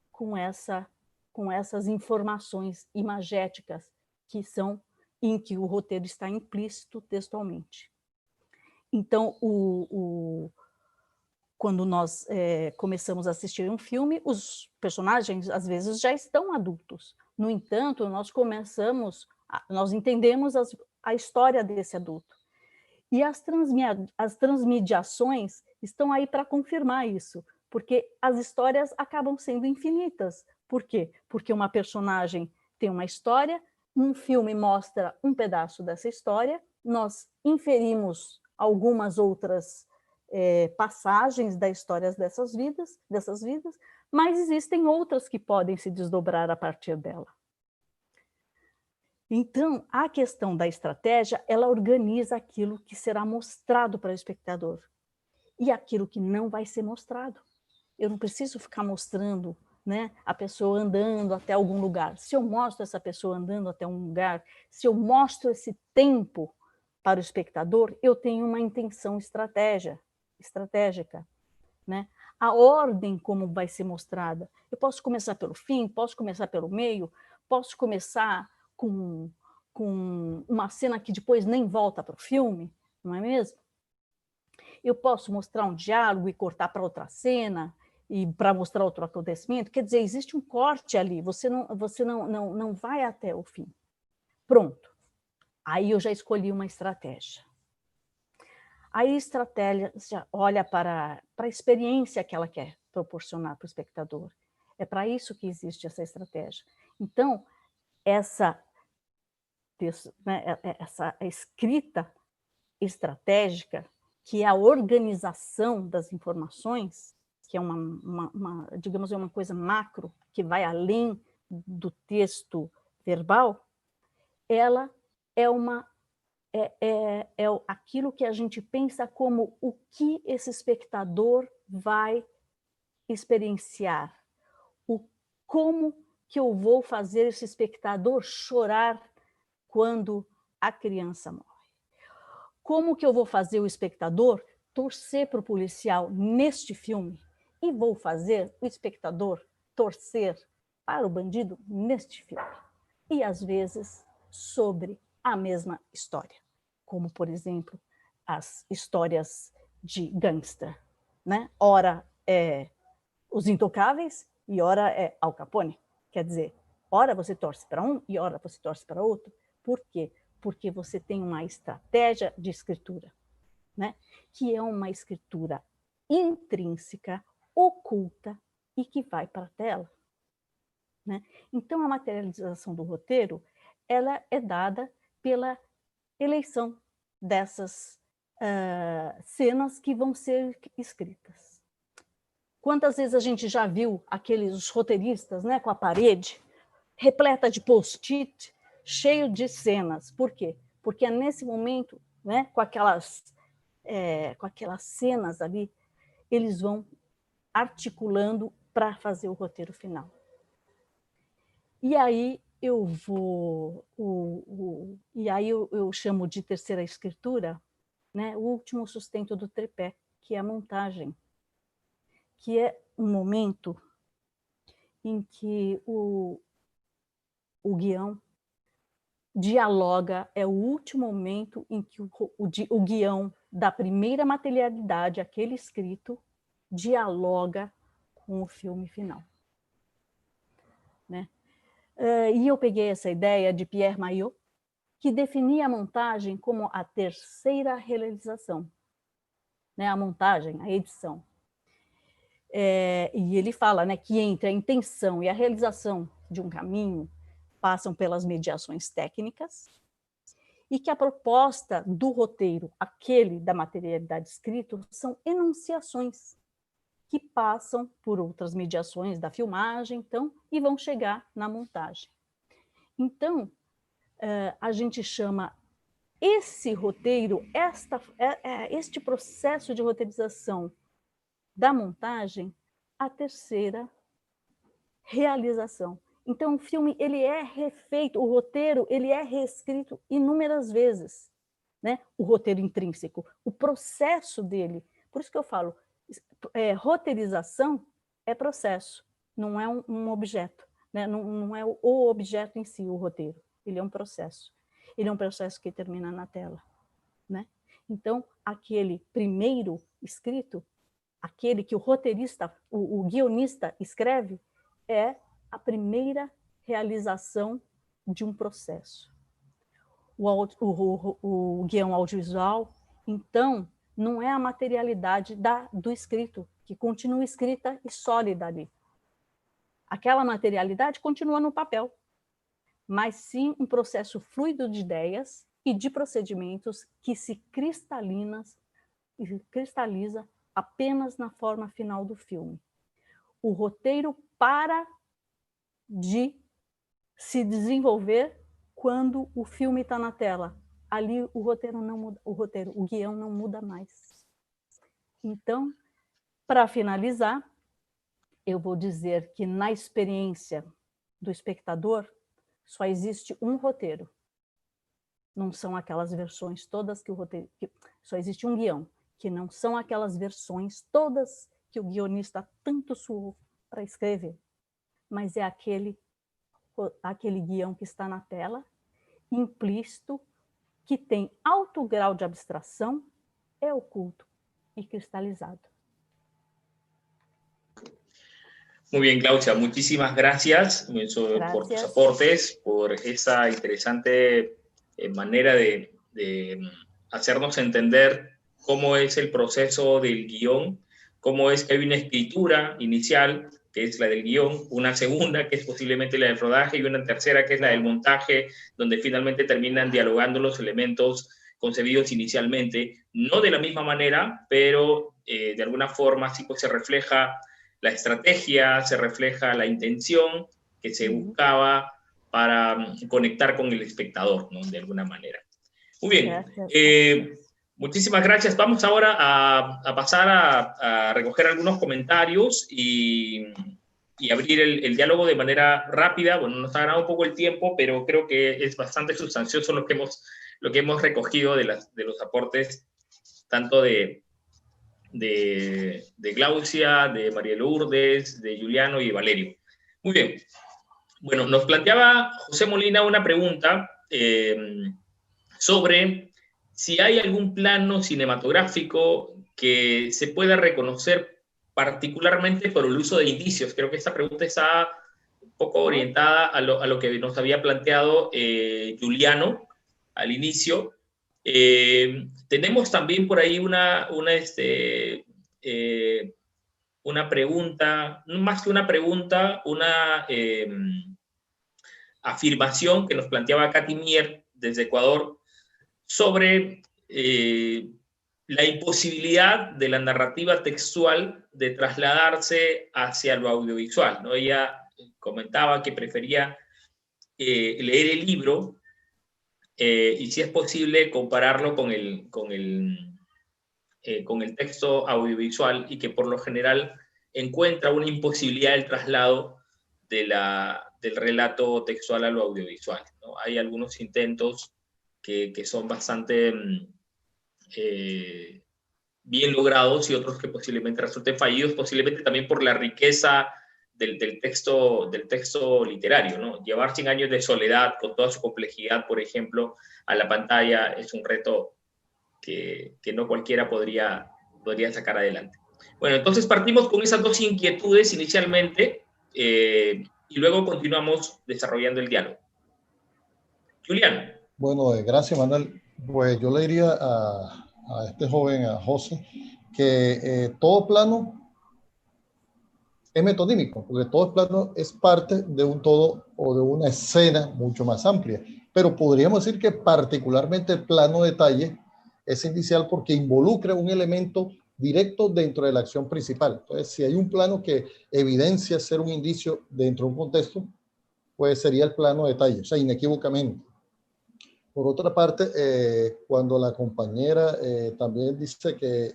com essas informações imagéticas em que o roteiro está implícito textualmente. Então, quando nós começamos a assistir um filme, os personagens, às vezes, já estão adultos. No entanto, nós entendemos a história desse adulto. E as transmediações estão aí para confirmar isso. Porque as histórias acabam sendo infinitas. Por quê? Porque uma personagem tem uma história, um filme mostra um pedaço dessa história, nós inferimos algumas outras passagens da história dessas vidas, mas existem outras que podem se desdobrar a partir dela. Então, a questão da estratégia, ela organiza aquilo que será mostrado para o espectador e aquilo que não vai ser mostrado. Eu não preciso ficar mostrando, né, a pessoa andando até algum lugar. Se eu mostro essa pessoa andando até um lugar, se eu mostro esse tempo para o espectador, eu tenho uma intenção estratégica, né? A ordem como vai ser mostrada. Eu posso começar pelo fim, posso começar pelo meio, posso começar com uma cena que depois nem volta para o filme, não é mesmo? Eu posso mostrar um diálogo e cortar para outra cena, e para mostrar outro acontecimento. Quer dizer, existe um corte ali, você não vai até o fim. Pronto. Aí eu já escolhi uma estratégia. Aí a estratégia olha para a experiência que ela quer proporcionar para o espectador. É para isso que existe essa estratégia. Então, essa escrita estratégica, que é a organização das informações, que é digamos, uma coisa macro, que vai além do texto verbal, ela é aquilo que a gente pensa como o que esse espectador vai experienciar, como que eu vou fazer esse espectador chorar quando a criança morre. Como que eu vou fazer o espectador torcer para o policial neste filme e vou fazer o espectador torcer para o bandido neste filme. E, às vezes, sobre a mesma história, como, por exemplo, as histórias de gangster, né? Ora é Os Intocáveis e ora é Al Capone. Quer dizer, ora você torce para um e ora você torce para outro. Por quê? Porque você tem uma estratégia de escritura, né? Que é uma escritura intrínseca, oculta e que vai para a tela, né? Então, a materialização do roteiro, ela é dada pela eleição dessas cenas que vão ser escritas. Quantas vezes a gente já viu aqueles roteiristas, né, com a parede repleta de post-it, cheio de cenas. Por quê? Porque é nesse momento, né, com aquelas cenas ali, eles vão articulando para fazer o roteiro final. E aí eu chamo de terceira escritura, né, o último sustento do tripé, que é a montagem, que é um momento em que o guião dialoga, é o último momento em que o guião da primeira materialidade, aquele escrito, dialoga com o filme final, né? E eu peguei essa ideia de Pierre Maillot, que definia a montagem como a terceira realização, né? A montagem, a edição. E ele fala, né, que entre a intenção e a realização de um caminho passam pelas mediações técnicas e que a proposta do roteiro, aquele da materialidade escrito, são enunciações que passam por outras mediações da filmagem, então, e vão chegar na montagem. Então, a gente chama esse roteiro, este processo de roteirização da montagem, a terceira realização. Então, o filme ele é refeito, o roteiro ele é reescrito inúmeras vezes, né? O roteiro intrínseco, o processo dele. Por isso que eu falo, roteirização é processo, não é um objeto, né? Não é o objeto em si, o roteiro. Ele é um processo. Ele é um processo que termina na tela, né? Então, aquele primeiro escrito, aquele que o roteirista, o guionista escreve, é a primeira realização de um processo. O guião audiovisual, então, não é a materialidade do escrito, que continua escrita e sólida ali. Aquela materialidade continua no papel, mas sim um processo fluido de ideias e de procedimentos que se cristaliza apenas na forma final do filme. O roteiro para de se desenvolver quando o filme está na tela. Ali o roteiro não muda, o guião não muda mais. Então, para finalizar, eu vou dizer que na experiência do espectador só existe um roteiro. Não são aquelas versões todas que o roteiro... Só existe um guião, que não são aquelas versões todas que o guionista tanto suou para escrever, mas é aquele guião que está na tela, implícito, que tem alto grau de abstração, é oculto y cristalizado. Muy bien, Claudia, muchísimas gracias por tus aportes, por esa interesante manera de hacernos entender cómo es el proceso del guión, cómo es que hay una escritura inicial, que es la del guión, una segunda, que es posiblemente la del rodaje, y una tercera, que es la del montaje, donde finalmente terminan dialogando los elementos concebidos inicialmente, no de la misma manera, pero de alguna forma sí pues se refleja la estrategia, se refleja la intención que se buscaba para conectar con el espectador, ¿no? De alguna manera. Muy bien, muchísimas gracias. Vamos ahora a pasar a recoger algunos comentarios y abrir el diálogo de manera rápida. Bueno, nos ha ganado un poco el tiempo, pero creo que es bastante sustancioso lo que hemos recogido de los aportes, tanto de Glaucia, de María Lourdes, de Juliano y de Valerio. Muy bien. Bueno, nos planteaba José Molina una pregunta sobre si hay algún plano cinematográfico que se pueda reconocer particularmente por el uso de indicios. Creo que esta pregunta está un poco orientada a lo que nos había planteado Juliano al inicio. Tenemos también por ahí una pregunta, más que una pregunta, una afirmación que nos planteaba Katy Mier desde Ecuador sobre la imposibilidad de la narrativa textual de trasladarse hacia lo audiovisual, ¿no? Ella comentaba que prefería leer el libro y, si es posible, compararlo con el texto audiovisual, y que por lo general encuentra una imposibilidad del traslado del relato textual a lo audiovisual, ¿no? Hay algunos intentos que son bastante bien logrados y otros que posiblemente resulten fallidos, posiblemente también por la riqueza del texto literario, ¿no? Llevar 100 años de soledad con toda su complejidad, por ejemplo, a la pantalla es un reto que no cualquiera podría sacar adelante. Bueno, entonces partimos con esas dos inquietudes inicialmente y luego continuamos desarrollando el diálogo. Julián. Bueno, gracias, Manuel. Pues yo le diría a este joven, a José, que todo plano es metonímico, porque todo plano es parte de un todo o de una escena mucho más amplia. Pero podríamos decir que particularmente el plano detalle es indicial porque involucra un elemento directo dentro de la acción principal. Entonces, si hay un plano que evidencia ser un indicio dentro de un contexto, pues sería el plano detalle, o sea, inequívocamente. Por otra parte, cuando la compañera también dice que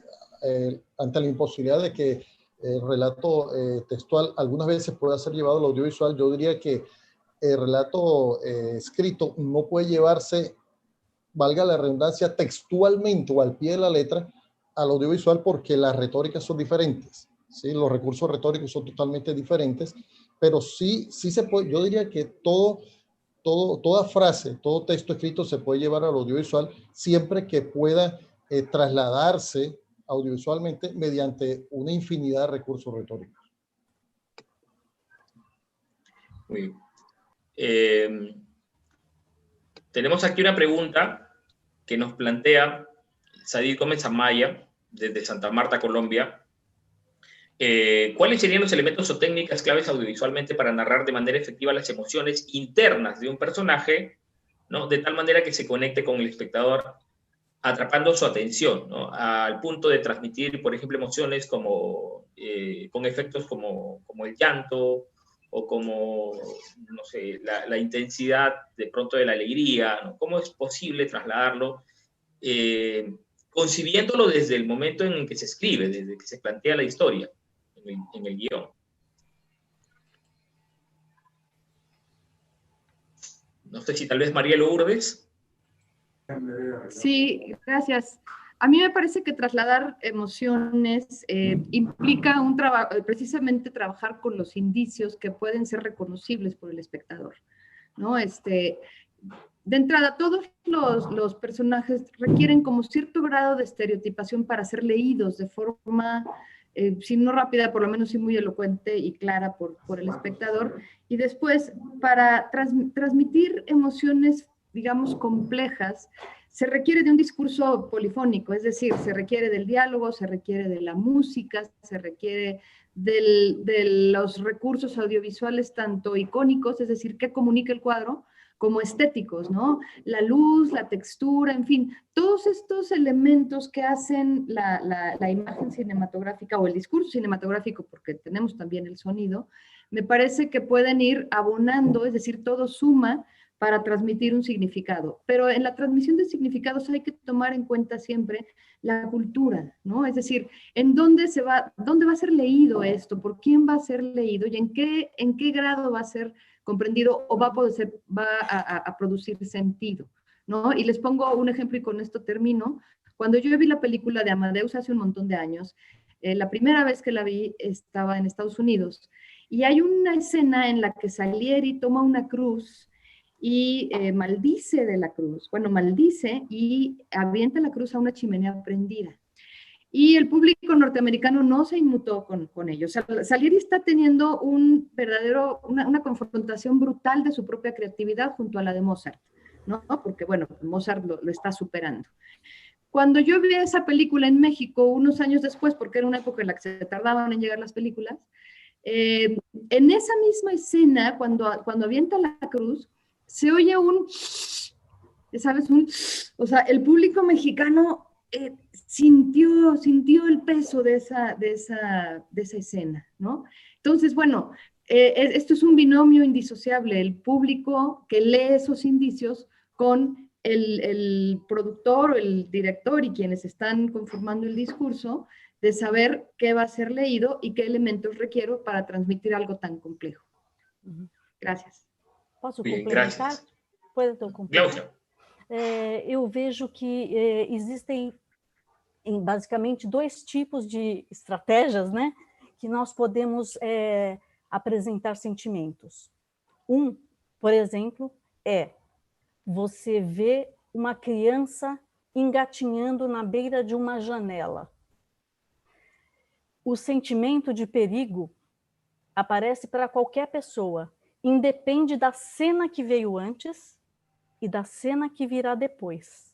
ante la imposibilidad de que el relato textual algunas veces pueda ser llevado al audiovisual, yo diría que el relato escrito no puede llevarse, valga la redundancia, textualmente o al pie de la letra al audiovisual, porque las retóricas son diferentes, ¿sí? Los recursos retóricos son totalmente diferentes, pero sí se puede, yo diría que toda frase, todo texto escrito se puede llevar al audiovisual siempre que pueda trasladarse audiovisualmente mediante una infinidad de recursos retóricos. Muy bien. Tenemos aquí una pregunta que nos plantea Sadir Gómez Amaya desde Santa Marta, Colombia. ¿Cuáles serían los elementos o técnicas claves audiovisualmente para narrar de manera efectiva las emociones internas de un personaje, ¿no? De tal manera que se conecte con el espectador, atrapando su atención, ¿no? Al punto de transmitir, por ejemplo, emociones como, con efectos como el llanto, o como, no sé, la intensidad de pronto de la alegría, ¿no? ¿Cómo es posible trasladarlo, concibiéndolo desde el momento en el que se escribe, desde que se plantea la historia, en el guión? No sé si tal vez María Lourdes. Sí, gracias. A mí me parece que trasladar emociones implica un trabajo, precisamente trabajar con los indicios que pueden ser reconocibles por el espectador, ¿no? De entrada, todos los personajes requieren como cierto grado de estereotipación para ser leídos de forma, si no rápida, por lo menos sí muy elocuente y clara por el espectador. Y después, para transmitir emociones, digamos, complejas, se requiere de un discurso polifónico, es decir, se requiere del diálogo, se requiere de la música, se requiere de los recursos audiovisuales tanto icónicos, es decir, que comunica el cuadro, como estéticos, ¿no? La luz, la textura, en fin, todos estos elementos que hacen la imagen cinematográfica o el discurso cinematográfico, porque tenemos también el sonido, me parece que pueden ir abonando, es decir, todo suma para transmitir un significado. Pero en la transmisión de significados hay que tomar en cuenta siempre la cultura, ¿no? Es decir, dónde va a ser leído esto, por quién va a ser leído y en qué grado va a ser comprendido o va a producir sentido, ¿no? Y les pongo un ejemplo y con esto termino. Cuando yo vi la película de Amadeus hace un montón de años, la primera vez que la vi estaba en Estados Unidos y hay una escena en la que Salieri toma una cruz y maldice de la cruz, maldice y avienta la cruz a una chimenea prendida. Y el público norteamericano no se inmutó con ellos. Salieri está teniendo una confrontación brutal de su propia creatividad junto a la de Mozart, ¿no? Porque, Mozart lo está superando. Cuando yo vi esa película en México, unos años después, porque era una época en la que se tardaban en llegar las películas, en esa misma escena, cuando avienta la cruz, se oye ¿sabes? O sea, el público mexicano sintió el peso de esa escena, ¿no? Entonces, esto es un binomio indisociable, el público que lee esos indicios con el productor o el director y quienes están conformando el discurso, de saber qué va a ser leído y qué elementos requiero para transmitir algo tan complejo. Gracias. Posso Bien, complementar? gracias. Posso complementar? Cláudia. Eu vejo que existem basicamente dois tipos de estratégias, né, que nós podemos apresentar sentimentos. Por exemplo, você vê uma criança engatinhando na beira de uma janela. O sentimento de perigo aparece para qualquer pessoa, independe da cena que veio antes e da cena que virá depois.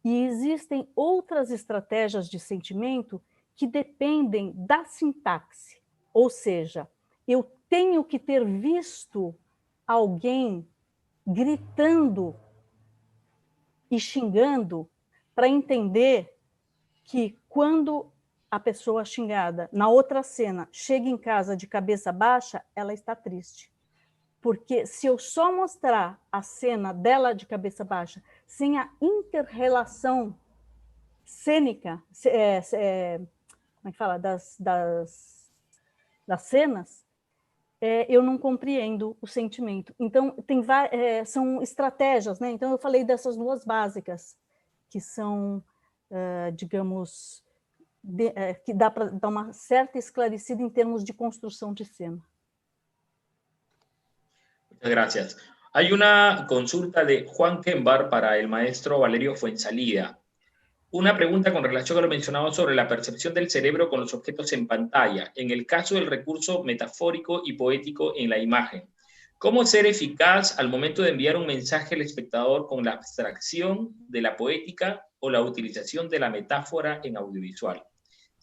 E existem outras estratégias de sentimento que dependem da sintaxe, ou seja, eu tenho que ter visto alguém gritando e xingando para entender que quando a pessoa xingada, na outra cena, chega em casa de cabeça baixa, ela está triste. Porque se eu só mostrar a cena dela de cabeça baixa, sem a inter-relação cênica, como é que fala, das cenas, eu não compreendo o sentimento. Então, são estratégias, né? Então, eu falei dessas duas básicas, que são, digamos, que dá para dar uma certa esclarecida em termos de construção de cena. Muchas gracias. Hay una consulta de Juan Kembar para el maestro Valerio Fuenzalida. Una pregunta con relación a lo mencionado sobre la percepción del cerebro con los objetos en pantalla, en el caso del recurso metafórico y poético en la imagen. ¿Cómo ser eficaz al momento de enviar un mensaje al espectador con la abstracción de la poética o la utilización de la metáfora en audiovisual?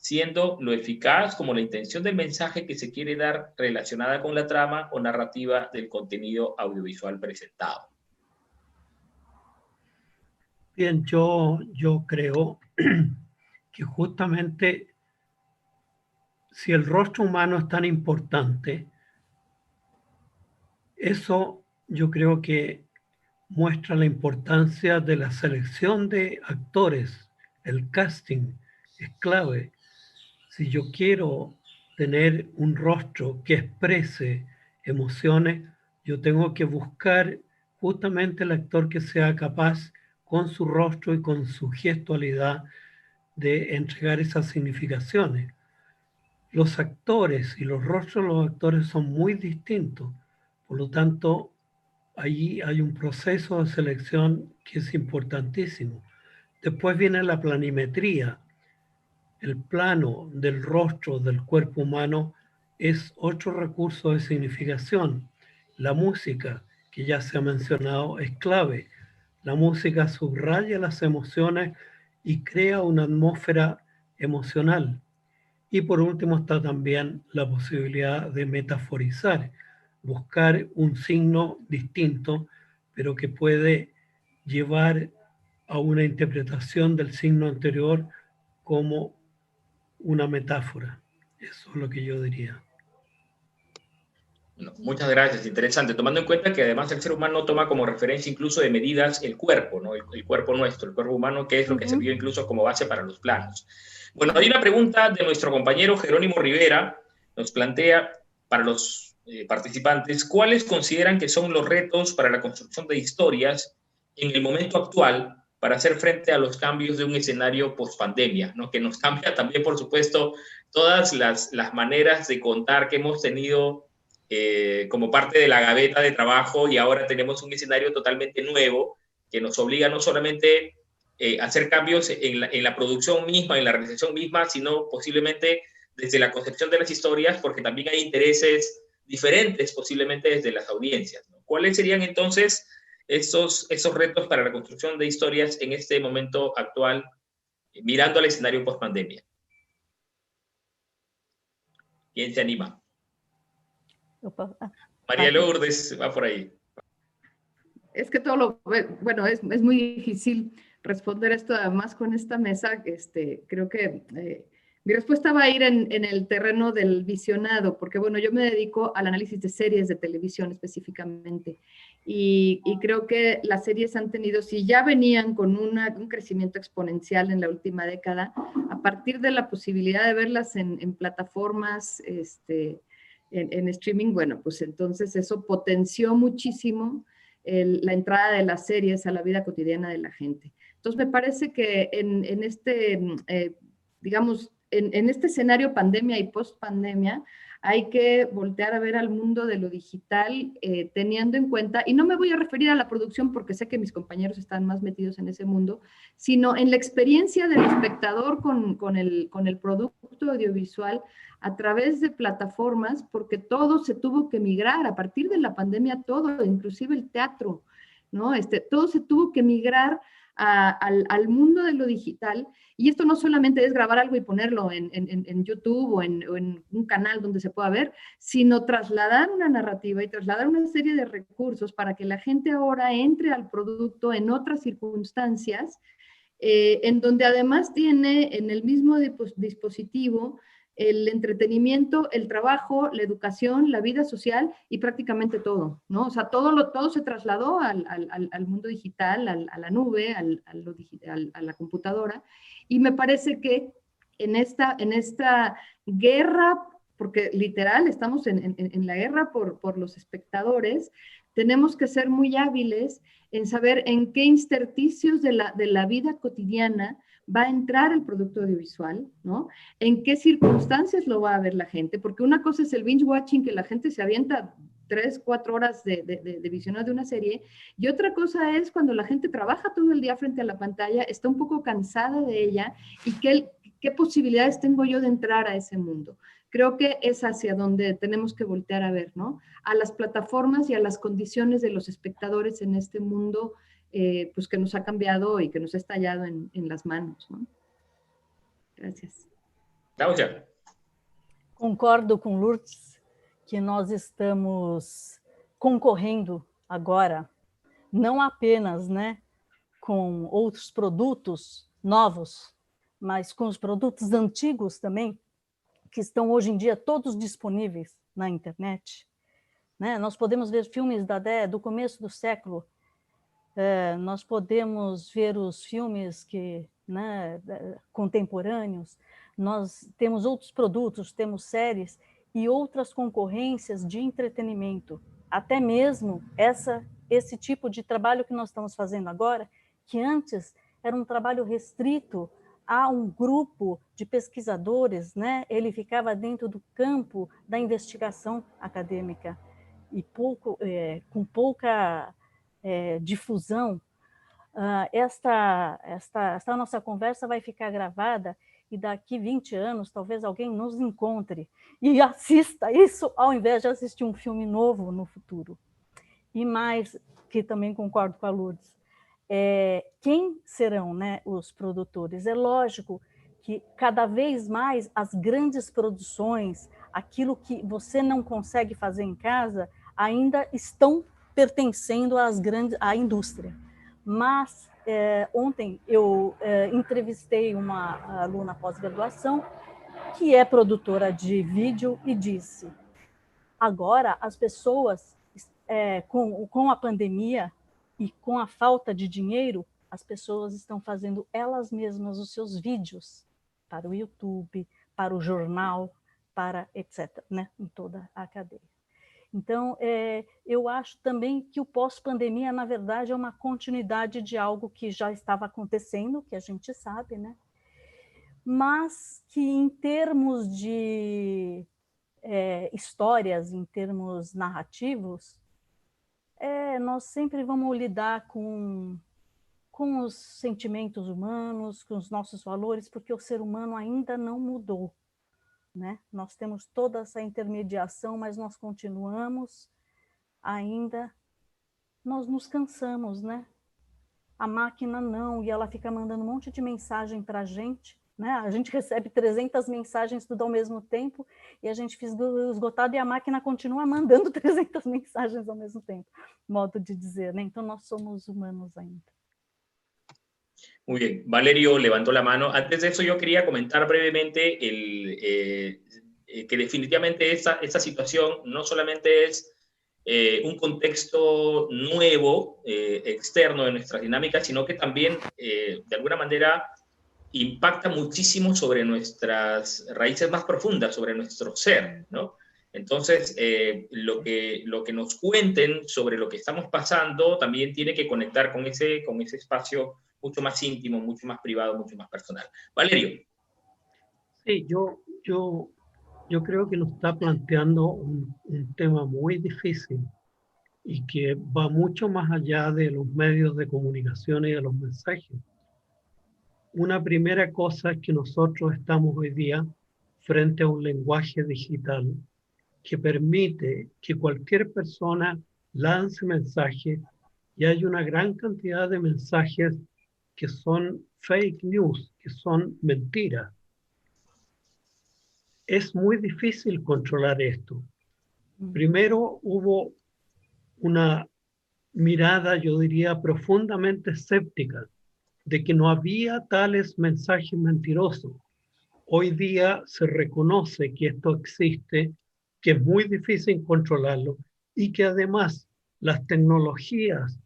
siendo lo eficaz como la intención del mensaje que se quiere dar relacionada con la trama o narrativa del contenido audiovisual presentado. Bien, yo creo que justamente si el rostro humano es tan importante, eso yo creo que muestra la importancia de la selección de actores. El casting es clave. Si yo quiero tener un rostro que exprese emociones, yo tengo que buscar justamente el actor que sea capaz con su rostro y con su gestualidad de entregar esas significaciones. Los actores y los rostros de los actores son muy distintos, por lo tanto, allí hay un proceso de selección que es importantísimo. Después viene la planimetría. El plano del rostro del cuerpo humano es otro recurso de significación. La música, que ya se ha mencionado, es clave. La música subraya las emociones y crea una atmósfera emocional. Y por último está también la posibilidad de metaforizar, buscar un signo distinto, pero que puede llevar a una interpretación del signo anterior como una metáfora. Eso es lo que yo diría. Bueno, muchas gracias, interesante. Tomando en cuenta que además el ser humano toma como referencia incluso de medidas el cuerpo, ¿no? El cuerpo nuestro, el cuerpo humano, que es lo que se vio incluso como base para los planos. Bueno, hay una pregunta de nuestro compañero Jerónimo Rivera, nos plantea para los participantes, ¿cuáles consideran que son los retos para la construcción de historias en el momento actual para hacer frente a los cambios de un escenario post-pandemia, ¿no? Que nos cambia también, por supuesto, todas las maneras de contar que hemos tenido como parte de la gaveta de trabajo, y ahora tenemos un escenario totalmente nuevo que nos obliga no solamente a hacer cambios en la producción misma, en la realización misma, sino posiblemente desde la concepción de las historias, porque también hay intereses diferentes posiblemente desde las audiencias, ¿no? ¿Cuáles serían entonces esos retos para la construcción de historias en este momento actual, mirando al escenario post-pandemia? ¿Quién se anima? María Lourdes va por ahí. Es que bueno, es muy difícil responder esto, además con esta mesa, creo que mi respuesta va a ir en el terreno del visionado, porque bueno, yo me dedico al análisis de series de televisión específicamente, y creo que las series han tenido, si ya venían con un crecimiento exponencial en la última década, a partir de la posibilidad de verlas en plataformas, en streaming, bueno, pues entonces eso potenció muchísimo la entrada de las series a la vida cotidiana de la gente. Entonces me parece que en este escenario pandemia y post-pandemia, hay que voltear a ver al mundo de lo digital, teniendo en cuenta, y no me voy a referir a la producción porque sé que mis compañeros están más metidos en ese mundo, sino en la experiencia del espectador con el producto audiovisual a través de plataformas, porque todo se tuvo que migrar a partir de la pandemia, todo, inclusive el teatro, ¿no? Todo se tuvo que migrar al mundo de lo digital, y esto no solamente es grabar algo y ponerlo en YouTube o en un canal donde se pueda ver, sino trasladar una narrativa y trasladar una serie de recursos para que la gente ahora entre al producto en otras circunstancias, en donde además tiene en el mismo dispositivo el entretenimiento, el trabajo, la educación, la vida social y prácticamente todo, ¿no? O sea, todo se trasladó al mundo digital, a la nube, a la computadora, y me parece que en esta guerra, porque literal estamos en la guerra por los espectadores, tenemos que ser muy hábiles en saber en qué intersticios de la vida cotidiana va a entrar el producto audiovisual, ¿no? En qué circunstancias lo va a ver la gente, porque una cosa es el binge watching, que la gente se avienta 3, 4 horas de visionado de una serie, y otra cosa es cuando la gente trabaja todo el día frente a la pantalla, está un poco cansada de ella, y qué posibilidades tengo yo de entrar a ese mundo. Creo que es hacia donde tenemos que voltear a ver, ¿no? A las plataformas y a las condiciones de los espectadores en este mundo, pues que nos ha cambiado y que nos ha estallado en las manos, ¿no? Gracias. Cláudia? Concordo com Lourdes que nós estamos concorrendo agora, não apenas, né, com outros produtos novos, mas com os produtos antigos também, que estão hoje em dia todos disponíveis na internet. Né? Nós podemos ver filmes do começo do século, nós podemos ver os filmes né, contemporâneos, nós temos outros produtos, temos séries e outras concorrências de entretenimento. Até mesmo esse tipo de trabalho que nós estamos fazendo agora, que antes era um trabalho restrito a um grupo de pesquisadores, né? Ele ficava dentro do campo da investigação acadêmica e com pouca difusão. Esta nossa conversa vai ficar gravada e daqui 20 anos talvez alguém nos encontre e assista isso ao invés de assistir um filme novo no futuro. E mais, que também concordo com a Lourdes, quem serão, né, os produtores? É lógico que cada vez mais as grandes produções, aquilo que você não consegue fazer em casa, ainda estão pertencendo à indústria. Mas ontem eu entrevistei uma aluna pós-graduação que é produtora de vídeo e disse: agora as pessoas, com a pandemia e com a falta de dinheiro, as pessoas estão fazendo elas mesmas os seus vídeos para o YouTube, para o jornal, para etc., né, em toda a cadeia. Então, eu acho também que o pós-pandemia, na verdade, é uma continuidade de algo que já estava acontecendo, que a gente sabe, né? Mas que em termos de histórias, em termos narrativos, nós sempre vamos lidar com os sentimentos humanos, com os nossos valores, porque o ser humano ainda não mudou. Né? Nós temos toda essa intermediação, mas nós continuamos ainda, nós nos cansamos, né? A máquina não, e ela fica mandando um monte de mensagem para a gente, né? A gente recebe 300 mensagens tudo ao mesmo tempo, e a gente fica esgotado, e a máquina continua mandando 300 mensagens ao mesmo tempo, modo de dizer, né? Então nós somos humanos ainda. Muy bien, Valerio levantó la mano. Antes de eso yo quería comentar brevemente que definitivamente esta situación no solamente es un contexto nuevo, externo de nuestras dinámicas, sino que también de alguna manera impacta muchísimo sobre nuestras raíces más profundas, sobre nuestro ser, ¿no? Entonces, lo que nos cuenten sobre lo que estamos pasando también tiene que conectar con ese espacio mucho más íntimo, mucho más privado, mucho más personal. Valerio. Sí, yo creo que nos está planteando un tema muy difícil y que va mucho más allá de los medios de comunicación y de los mensajes. Una primera cosa es que nosotros estamos hoy día frente a un lenguaje digital que permite que cualquier persona lance mensajes y hay una gran cantidad de mensajes que son fake news, que son mentiras. Es muy difícil controlar esto. Primero hubo una mirada, yo diría, profundamente escéptica de que no había tales mensajes mentirosos. Hoy día se reconoce que esto existe, que es muy difícil controlarlo y que además las tecnologías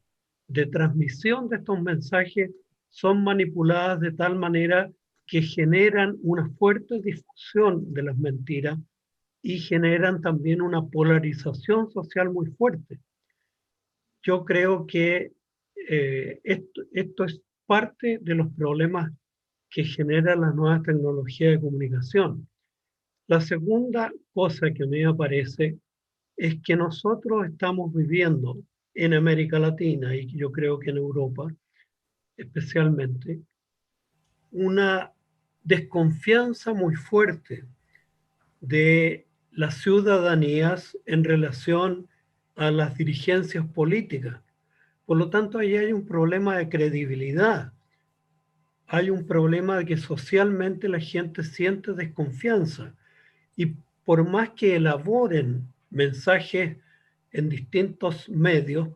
de transmisión de estos mensajes son manipuladas de tal manera que generan una fuerte difusión de las mentiras y generan también una polarización social muy fuerte. Yo creo que esto es parte de los problemas que generan las nuevas tecnologías de comunicación. La segunda cosa que a mí me parece es que nosotros estamos viviendo en América Latina y yo creo que en Europa especialmente, una desconfianza muy fuerte de las ciudadanías en relación a las dirigencias políticas. Por lo tanto, ahí hay un problema de credibilidad. hay un problema de que socialmente la gente siente desconfianza y por más que elaboren mensajes en distintos medios,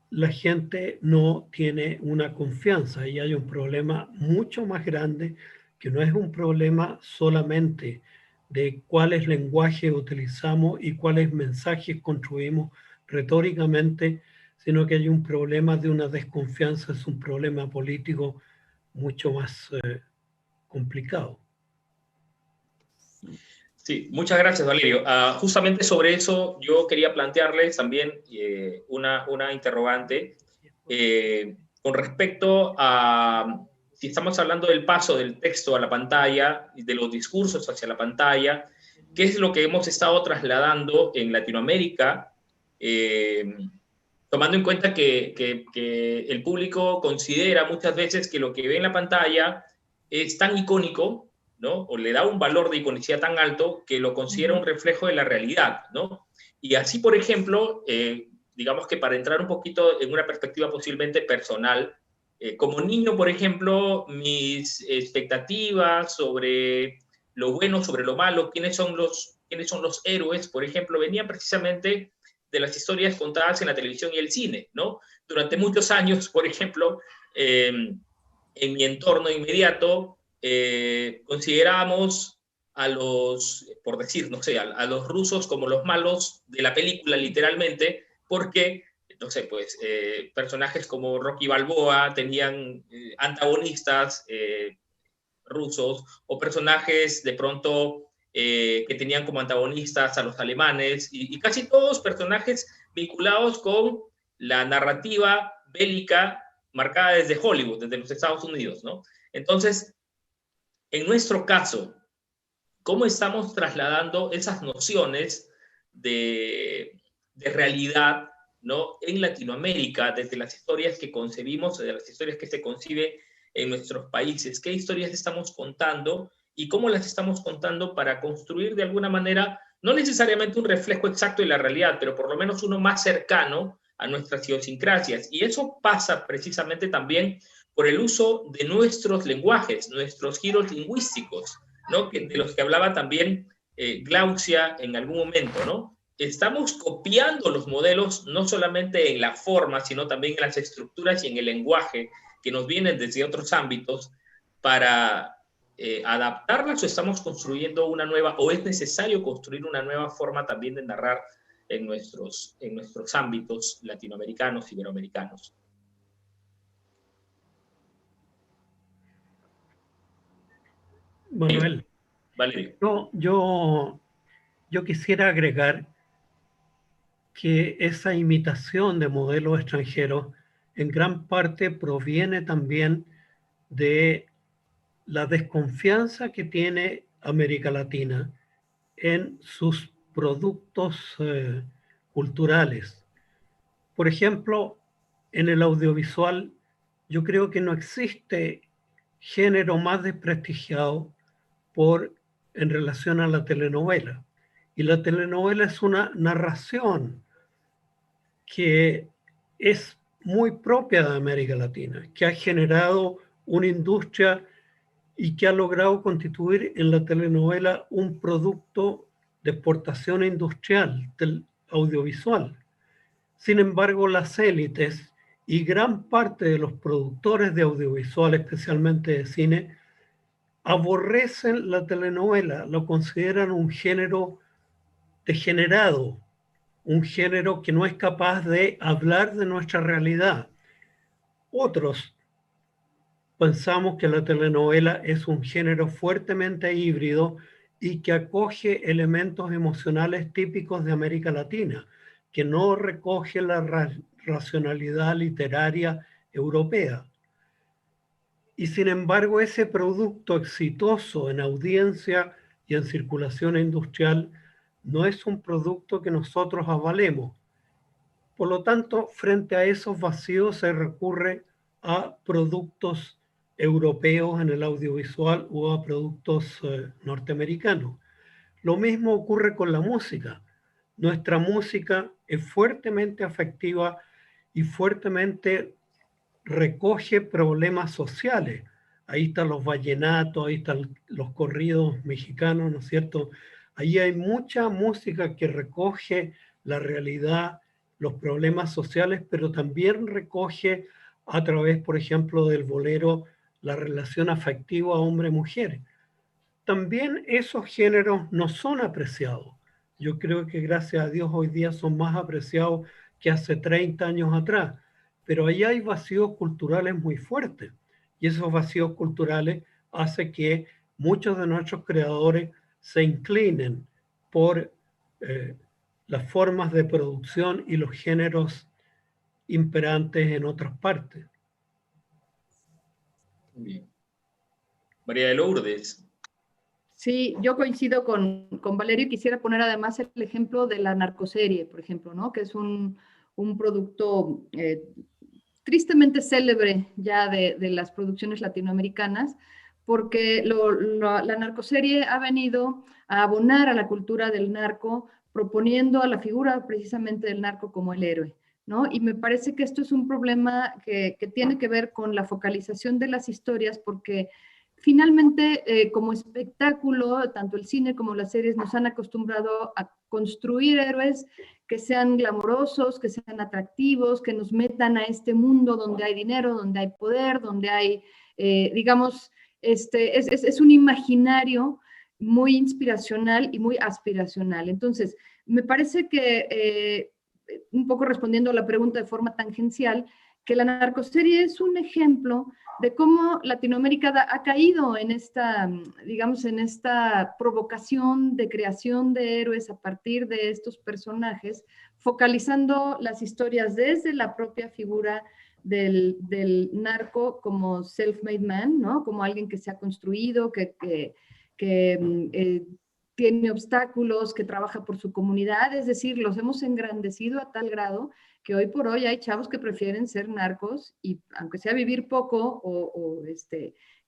la gente no tiene una confianza y hay un problema mucho más grande que no es un problema solamente de cuáles lenguajes utilizamos y cuáles mensajes construimos retóricamente, sino que hay un problema de una desconfianza, es un problema político mucho más complicado. Sí, muchas gracias, Valerio. Justamente sobre eso yo quería plantearles también una interrogante con respecto a si estamos hablando del paso del texto a la pantalla y de los discursos hacia la pantalla, ¿qué es lo que hemos estado trasladando en Latinoamérica? Tomando en cuenta que el público considera muchas veces que lo que ve en la pantalla es tan icónico, ¿no? O le da un valor de iconicidad tan alto que lo considera un reflejo de la realidad, ¿no? Y así, por ejemplo, digamos que para entrar un poquito en una perspectiva posiblemente personal, como niño, por ejemplo, mis expectativas sobre lo bueno, sobre lo malo, quiénes son los héroes, por ejemplo, venían precisamente de las historias contadas en la televisión y el cine, ¿no? Durante muchos años, por ejemplo, en mi entorno inmediato, considerábamos a los, por decir, no sé, a los rusos como los malos de la película, literalmente, porque, no sé, pues, personajes como Rocky Balboa tenían antagonistas rusos, o personajes de pronto que tenían como antagonistas a los alemanes, y casi todos personajes vinculados con la narrativa bélica marcada desde Hollywood, desde los Estados Unidos, ¿no? Entonces, en nuestro caso, ¿cómo estamos trasladando esas nociones de realidad, ¿no? En Latinoamérica, desde las historias que concebimos, desde las historias que se concibe en nuestros países? ¿Qué historias estamos contando y cómo las estamos contando para construir de alguna manera, no necesariamente un reflejo exacto de la realidad, pero por lo menos uno más cercano a nuestras idiosincrasias? Y eso pasa precisamente también por el uso de nuestros lenguajes, nuestros giros lingüísticos, ¿no? De los que hablaba también Glaucia en algún momento, ¿no? Estamos copiando los modelos no solamente en la forma, sino también en las estructuras y en el lenguaje que nos vienen desde otros ámbitos para adaptarlas, o estamos construyendo una nueva, o es necesario construir una nueva forma también de narrar en nuestros ámbitos latinoamericanos, iberoamericanos. Manuel, Valerio. Yo quisiera agregar que esa imitación de modelos extranjeros en gran parte proviene también de la desconfianza que tiene América Latina en sus productos culturales. Por ejemplo, en el audiovisual, yo creo que no existe género más desprestigiado en relación a la telenovela. Y la telenovela es una narración que es muy propia de América Latina, que ha generado una industria y que ha logrado constituir en la telenovela un producto de exportación industrial del audiovisual. Sin embargo, las élites y gran parte de los productores de audiovisual, especialmente de cine, aborrecen la telenovela, lo consideran un género degenerado, un género que no es capaz de hablar de nuestra realidad. Otros pensamos que la telenovela es un género fuertemente híbrido y que acoge elementos emocionales típicos de América Latina, que no recoge la racionalidad literaria europea. Y sin embargo, ese producto exitoso en audiencia y en circulación industrial no es un producto que nosotros avalemos. Por lo tanto, frente a esos vacíos se recurre a productos europeos en el audiovisual o a productos norteamericanos. Lo mismo ocurre con la música. Nuestra música es fuertemente afectiva y fuertemente recoge problemas sociales. ahí están los vallenatos, ahí están los corridos mexicanos, ¿no es cierto? Ahí hay mucha música que recoge la realidad, los problemas sociales, pero también recoge a través, por ejemplo, del bolero, la relación afectiva hombre-mujer. También esos géneros no son apreciados. Yo creo que gracias a Dios hoy día son más apreciados que hace 30 años atrás, pero ahí hay vacíos culturales muy fuertes y esos vacíos culturales hacen que muchos de nuestros creadores se inclinen por las formas de producción y los géneros imperantes en otras partes. Bien. María de Lourdes. Sí, yo coincido con Valerio y quisiera poner además el ejemplo de la narcoserie, por ejemplo, ¿no? Que es un producto tristemente célebre ya de las producciones latinoamericanas, porque la narcoserie ha venido a abonar a la cultura del narco, proponiendo a la figura precisamente del narco como el héroe, ¿no? Y me parece que esto es un problema que tiene que ver con la focalización de las historias, porque finalmente, como espectáculo, tanto el cine como las series nos han acostumbrado a construir héroes que sean glamorosos, que sean atractivos, que nos metan a este mundo donde hay dinero, donde hay poder, donde hay, digamos, es un imaginario muy inspiracional y muy aspiracional. Entonces, me parece que, un poco respondiendo a la pregunta de forma tangencial, que la narcoserie es un ejemplo de cómo Latinoamérica ha caído en esta, digamos, en esta provocación de creación de héroes a partir de estos personajes, focalizando las historias desde la propia figura del narco como self-made man, ¿no? Como alguien que se ha construido, que tiene obstáculos, que trabaja por su comunidad, es decir, los hemos engrandecido a tal grado que hoy por hoy hay chavos que prefieren ser narcos y aunque sea vivir poco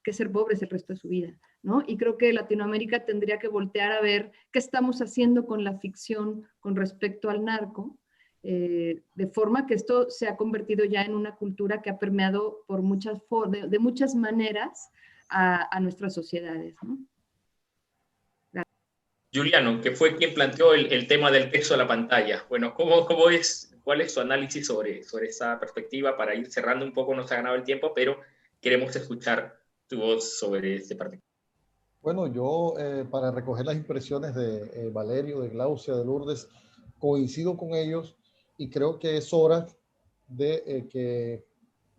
que ser pobres el resto de su vida, ¿no? Y creo que Latinoamérica tendría que voltear a ver qué estamos haciendo con la ficción con respecto al narco, de forma que esto se ha convertido ya en una cultura que ha permeado por de muchas maneras a nuestras sociedades, ¿no? Juliano, que fue quien planteó el tema del texto a la pantalla. Bueno, ¿cuál es su análisis sobre esa perspectiva? Para ir cerrando un poco, nos ha ganado el tiempo, pero queremos escuchar tu voz sobre este partido. Bueno, yo para recoger las impresiones de Valerio, de Glaucia, de Lourdes, coincido con ellos y creo que es hora de que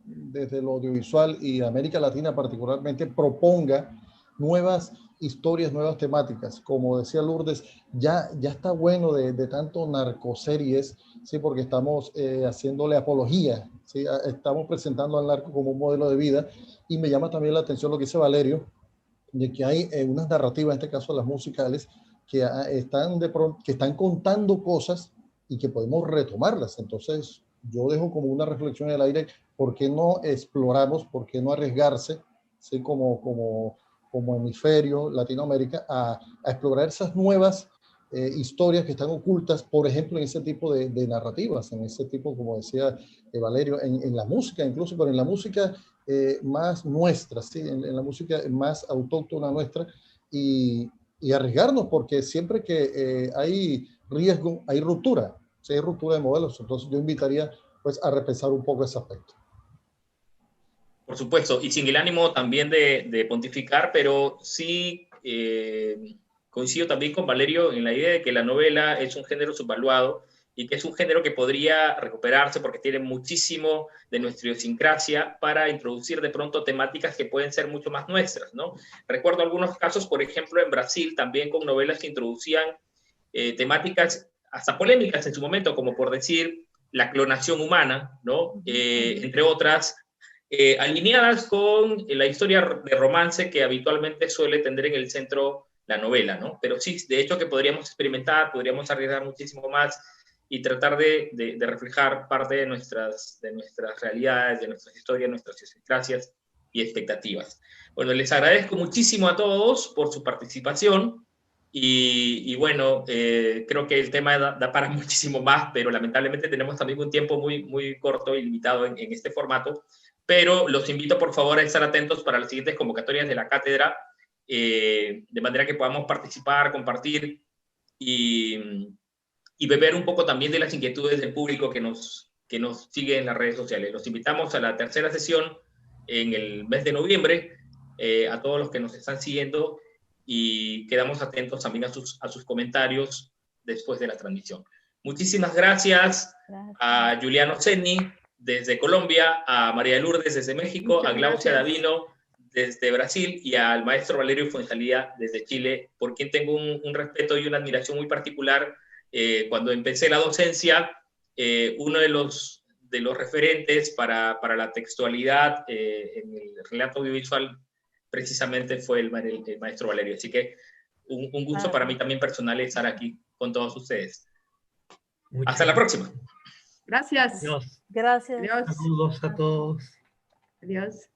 desde lo audiovisual y América Latina particularmente proponga nuevas historias, nuevas temáticas. Como decía Lourdes, ya está bueno de tanto narcoseries, ¿sí? Porque estamos haciéndole apología, ¿sí? Estamos presentando al narco como un modelo de vida y me llama también la atención lo que dice Valerio, de que hay unas narrativas, en este caso las musicales, que están contando cosas y que podemos retomarlas. Entonces, yo dejo como una reflexión en el aire, ¿por qué no exploramos, por qué no arriesgarse, ¿sí? como hemisferio, Latinoamérica, a explorar esas nuevas historias que están ocultas, por ejemplo, en ese tipo de narrativas, en ese tipo, como decía Valerio, en la música incluso, pero en la música más nuestra, ¿sí? En la música más autóctona nuestra, y arriesgarnos, porque siempre que hay riesgo, hay ruptura, ¿sí? Hay ruptura de modelos. Entonces yo invitaría pues a repensar un poco ese aspecto. Por supuesto, y sin el ánimo también de pontificar, pero sí coincido también con Valerio en la idea de que la novela es un género subvaluado y que es un género que podría recuperarse porque tiene muchísimo de nuestra idiosincrasia para introducir de pronto temáticas que pueden ser mucho más nuestras, ¿no? Recuerdo algunos casos, por ejemplo, en Brasil, también con novelas que introducían temáticas hasta polémicas en su momento, como por decir la clonación humana, ¿no? Entre otras, alineadas con la historia de romance que habitualmente suele tener en el centro la novela, ¿no? Pero sí, de hecho que podríamos experimentar, podríamos arriesgar muchísimo más y tratar de reflejar parte de nuestras realidades, de nuestras historias, nuestras idiosincrasias y expectativas. Bueno, les agradezco muchísimo a todos por su participación y bueno, creo que el tema da para muchísimo más, pero lamentablemente tenemos también un tiempo muy corto y limitado en este formato. pero los invito por favor a estar atentos para las siguientes convocatorias de la cátedra, de manera que podamos participar, compartir y beber un poco también de las inquietudes del público que nos sigue en las redes sociales. Los invitamos a la tercera sesión en el mes de noviembre, a todos los que nos están siguiendo, y quedamos atentos también a sus comentarios después de la transmisión. Muchísimas gracias a Juliano Ceni desde Colombia, a María Lourdes desde México, Muchas a Glaucia gracias. Davino desde Brasil y al maestro Valerio Fuenzalía desde Chile, por quien tengo un respeto y una admiración muy particular. Cuando empecé la docencia, uno de los referentes para la textualidad en el relato audiovisual precisamente fue el maestro Valerio. Así que un gusto para mí también personal estar aquí con todos ustedes. Hasta la próxima. Gracias. Adiós. Gracias. Adiós. Saludos a todos. Adiós.